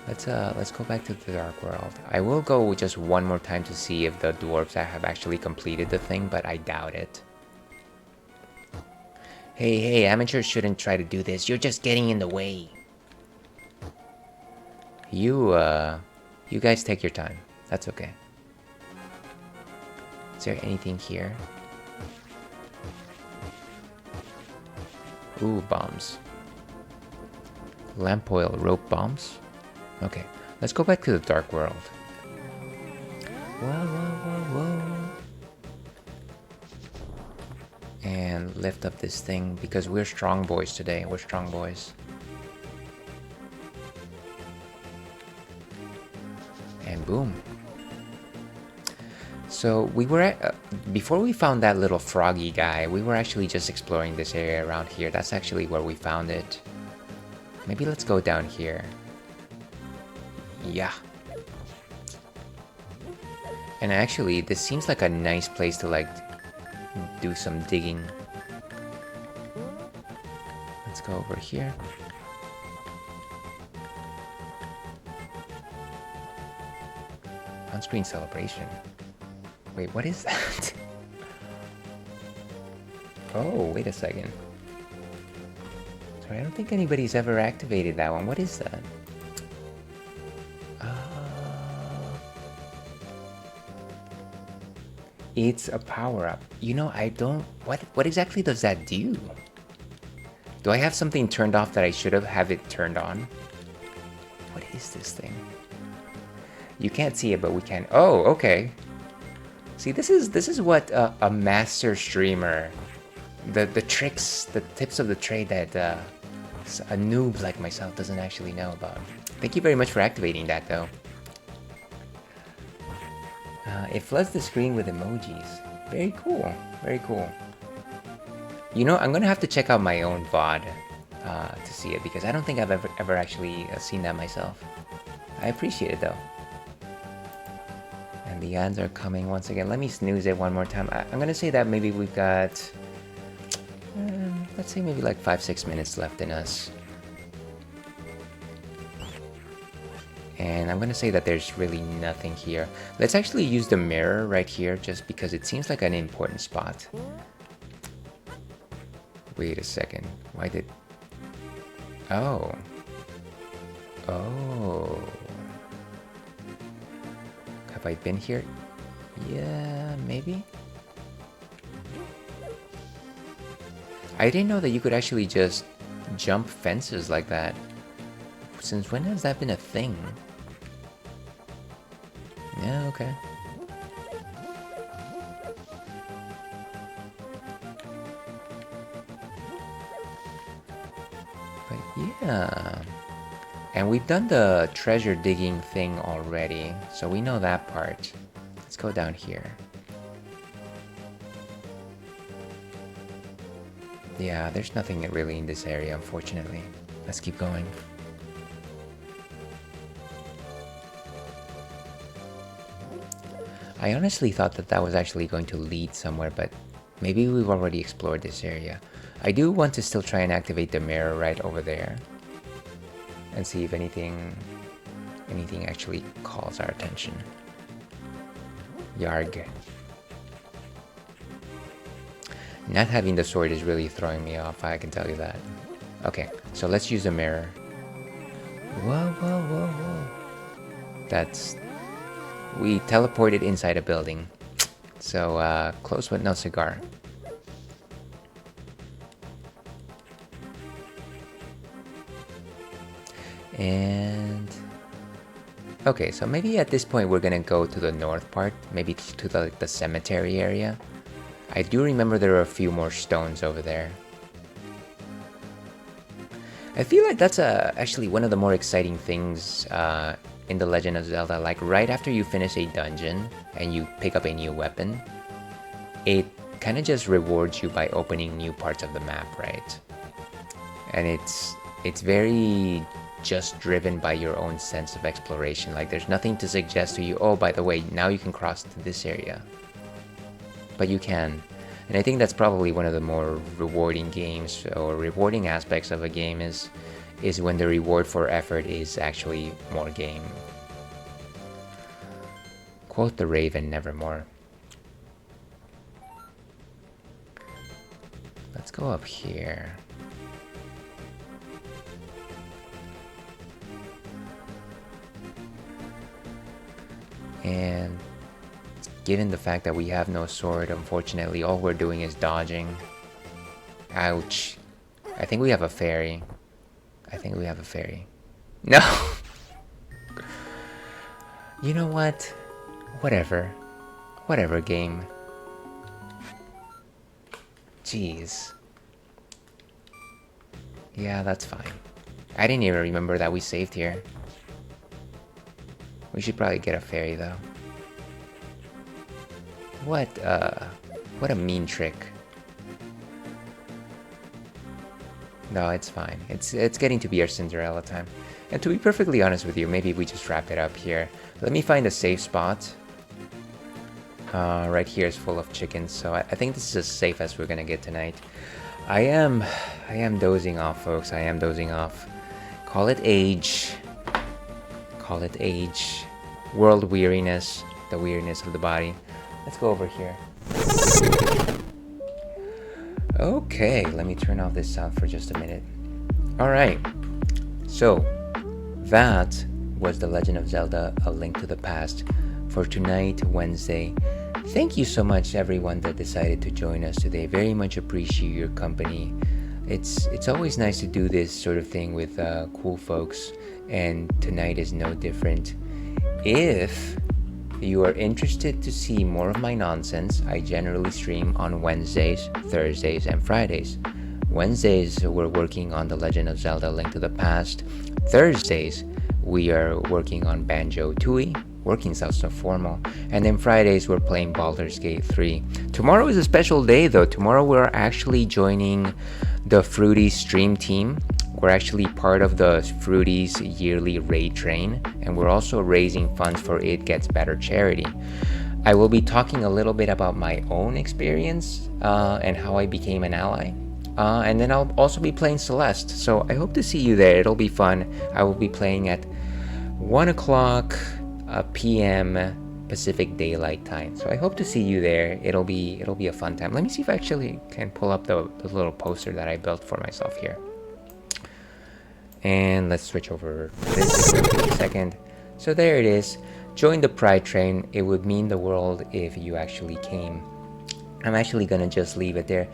Let's go back to the Dark World. I will go just one more time to see if the dwarves have actually completed the thing, but I doubt it.
Hey, amateurs shouldn't try to do this. You're just getting in the way.
You guys take your time. That's okay. Is there anything here? Ooh, bombs. Lamp oil rope bombs? Okay, let's go back to the Dark World. Whoa. And lift up this thing because we're strong boys today. We're strong boys. And boom. So we were at, before we found that little froggy guy, we were actually just exploring this area around here. That's actually where we found it. Maybe let's go down here. Yeah. And actually, this seems like a nice place to like do some digging. Let's go over here. On-screen celebration. Wait, what is that? Oh, wait a second. Sorry, I don't think anybody's ever activated that one. What is that? It's a power-up. You know, I don't... What exactly does that do? Do I have something turned off that I should have it turned on? What is this thing? You can't see it, but we can... Oh, okay. See, this is what a master streamer... The tricks, the tips of the trade that a noob like myself doesn't actually know about. Thank you very much for activating that, though. It floods the screen with emojis. Very cool. Very cool. You know, I'm gonna have to check out my own VOD to see it because I don't think I've ever actually seen that myself. I appreciate it though. And the ads are coming once again. Let me snooze it one more time. I'm gonna say that maybe we've got, let's say maybe like 5-6 minutes left in us. And I'm gonna say that there's really nothing here. Let's actually use the mirror right here just because it seems like an important spot. Wait a second. Why did... Oh. Oh. Have I been here? Yeah, maybe? I didn't know that you could actually just jump fences like that. Since when has that been a thing? Yeah, okay. But yeah. And we've done the treasure digging thing already, so we know that part. Let's go down here. Yeah, there's nothing really in this area, unfortunately. Let's keep going. I honestly thought that that was actually going to lead somewhere, but maybe we've already explored this area. I do want to still try and activate the mirror right over there and see if anything actually calls our attention. Yarg. Not having the sword is really throwing me off, I can tell you that. Okay, so let's use the mirror. Whoa. That's... We teleported inside a building. So, close but no cigar. And... Okay, so maybe at this point we're gonna go to the north part. Maybe to the cemetery area. I do remember there are a few more stones over there. I feel like that's actually one of the more exciting things in The Legend of Zelda. Like right after you finish a dungeon and you pick up a new weapon, it kind of just rewards you by opening new parts of the map, right? And it's very just driven by your own sense of exploration. Like there's nothing to suggest to you, oh, by the way, now you can cross to this area. But you can. And I think that's probably one of the more rewarding games or rewarding aspects of a game is when the reward for effort is actually more game. Quote the Raven, nevermore. Let's go up here. And given the fact that we have no sword, unfortunately, all we're doing is dodging. Ouch. I think we have a fairy. No! You know what? Whatever. Whatever, game. Jeez. Yeah, that's fine. I didn't even remember that we saved here. We should probably get a fairy, though. What a mean trick. No, it's fine. It's getting to be our Cinderella time. And to be perfectly honest with you, maybe we just wrap it up here. Let me find a safe spot. Right here is full of chickens, so I think this is as safe as we're gonna get tonight. I am dozing off, folks. I am dozing off. Call it age. Call it age. World weariness. The weariness of the body. Let's go over here. Okay, let me turn off this sound for just a minute. Alright, so that was The Legend of Zelda: A Link to the Past for tonight, Wednesday. Thank you so much, everyone that decided to join us today. Very much appreciate your company. It's always nice to do this sort of thing with cool folks, and tonight is no different. If you are interested to see more of my nonsense, I generally stream on Wednesdays, Thursdays, and Fridays. Wednesdays, we're working on The Legend of Zelda: Link to the Past. Thursdays, we are working on Banjo-Tooie. Working sounds so formal. And then Fridays, we're playing Baldur's Gate 3. Tomorrow is a special day, though. Tomorrow, we're actually joining the Fruities stream team. We're actually part of the Fruities yearly raid train, and we're also raising funds for It Gets Better charity. I will be talking a little bit about my own experience and how I became an ally. And then I'll also be playing Celeste, so I hope to see you there. It'll be fun. I will be playing at 1 o'clock p.m. Pacific Daylight Time, so I hope to see you there. It'll be a fun time. Let me see if I actually can pull up the little poster that I built for myself here. And let's switch over this for a second. So there it is. Join the Pride Train. It would mean the world if you actually came. I'm actually gonna just leave it there.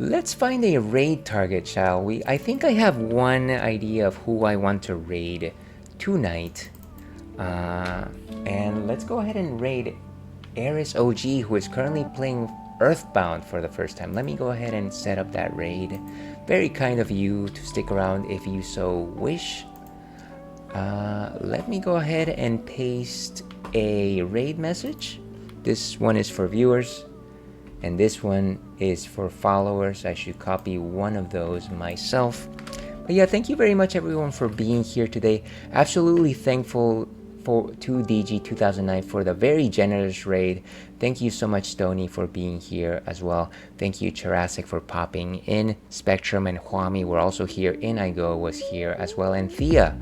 Let's find a raid target, shall we? I think I have one idea of who I want to raid tonight. And let's go ahead and raid Eris OG, who is currently playing Earthbound for the first time. Let me go ahead and set up that raid. Very kind of you to stick around if you so wish. Let me go ahead and paste a raid message. This one is for viewers, and this one is for followers. I should copy one of those myself. But yeah, thank you very much, everyone, for being here today. Absolutely thankful to DG2009 for the very generous raid. Thank you so much, Stony, for being here as well. Thank you, Jurassic, for popping in. Spectrum and Huami were also here. Inigo was here as well, and Thea.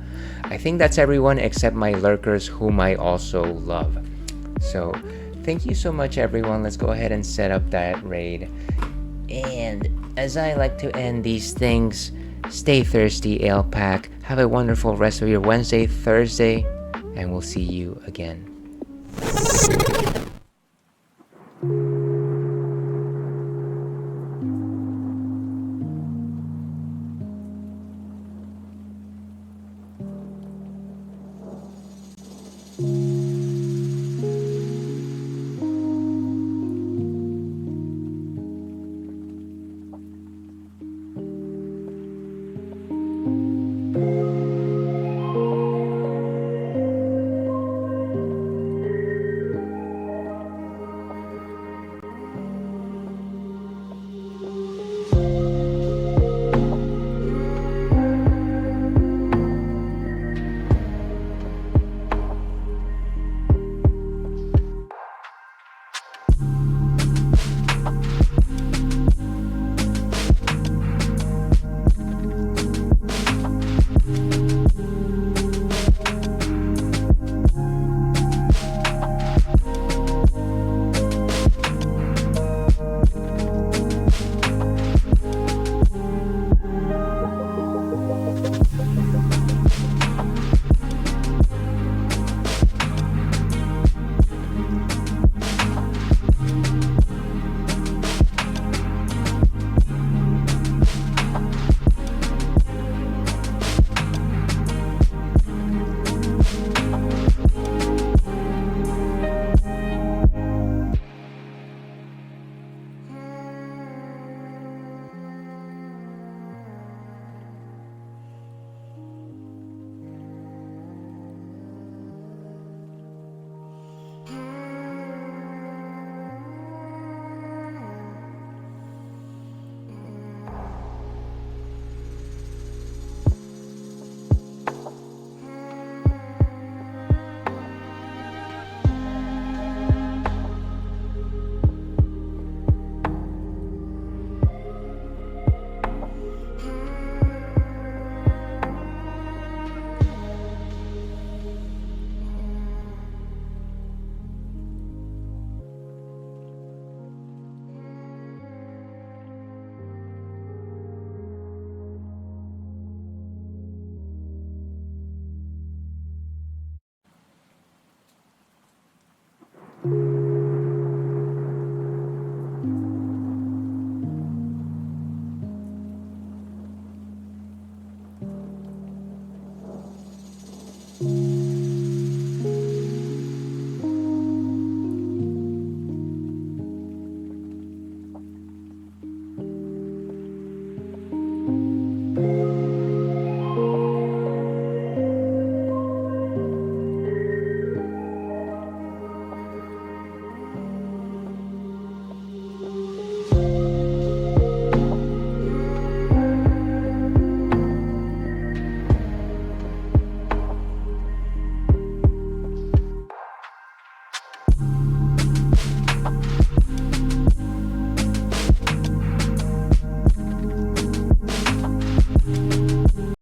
I think that's everyone except my lurkers, whom I also love. So thank you so much, everyone. Let's go ahead and set up that raid. And as I like to end these things, stay thirsty, Ale Pack. Have a wonderful rest of your Wednesday, Thursday, and we'll see you again.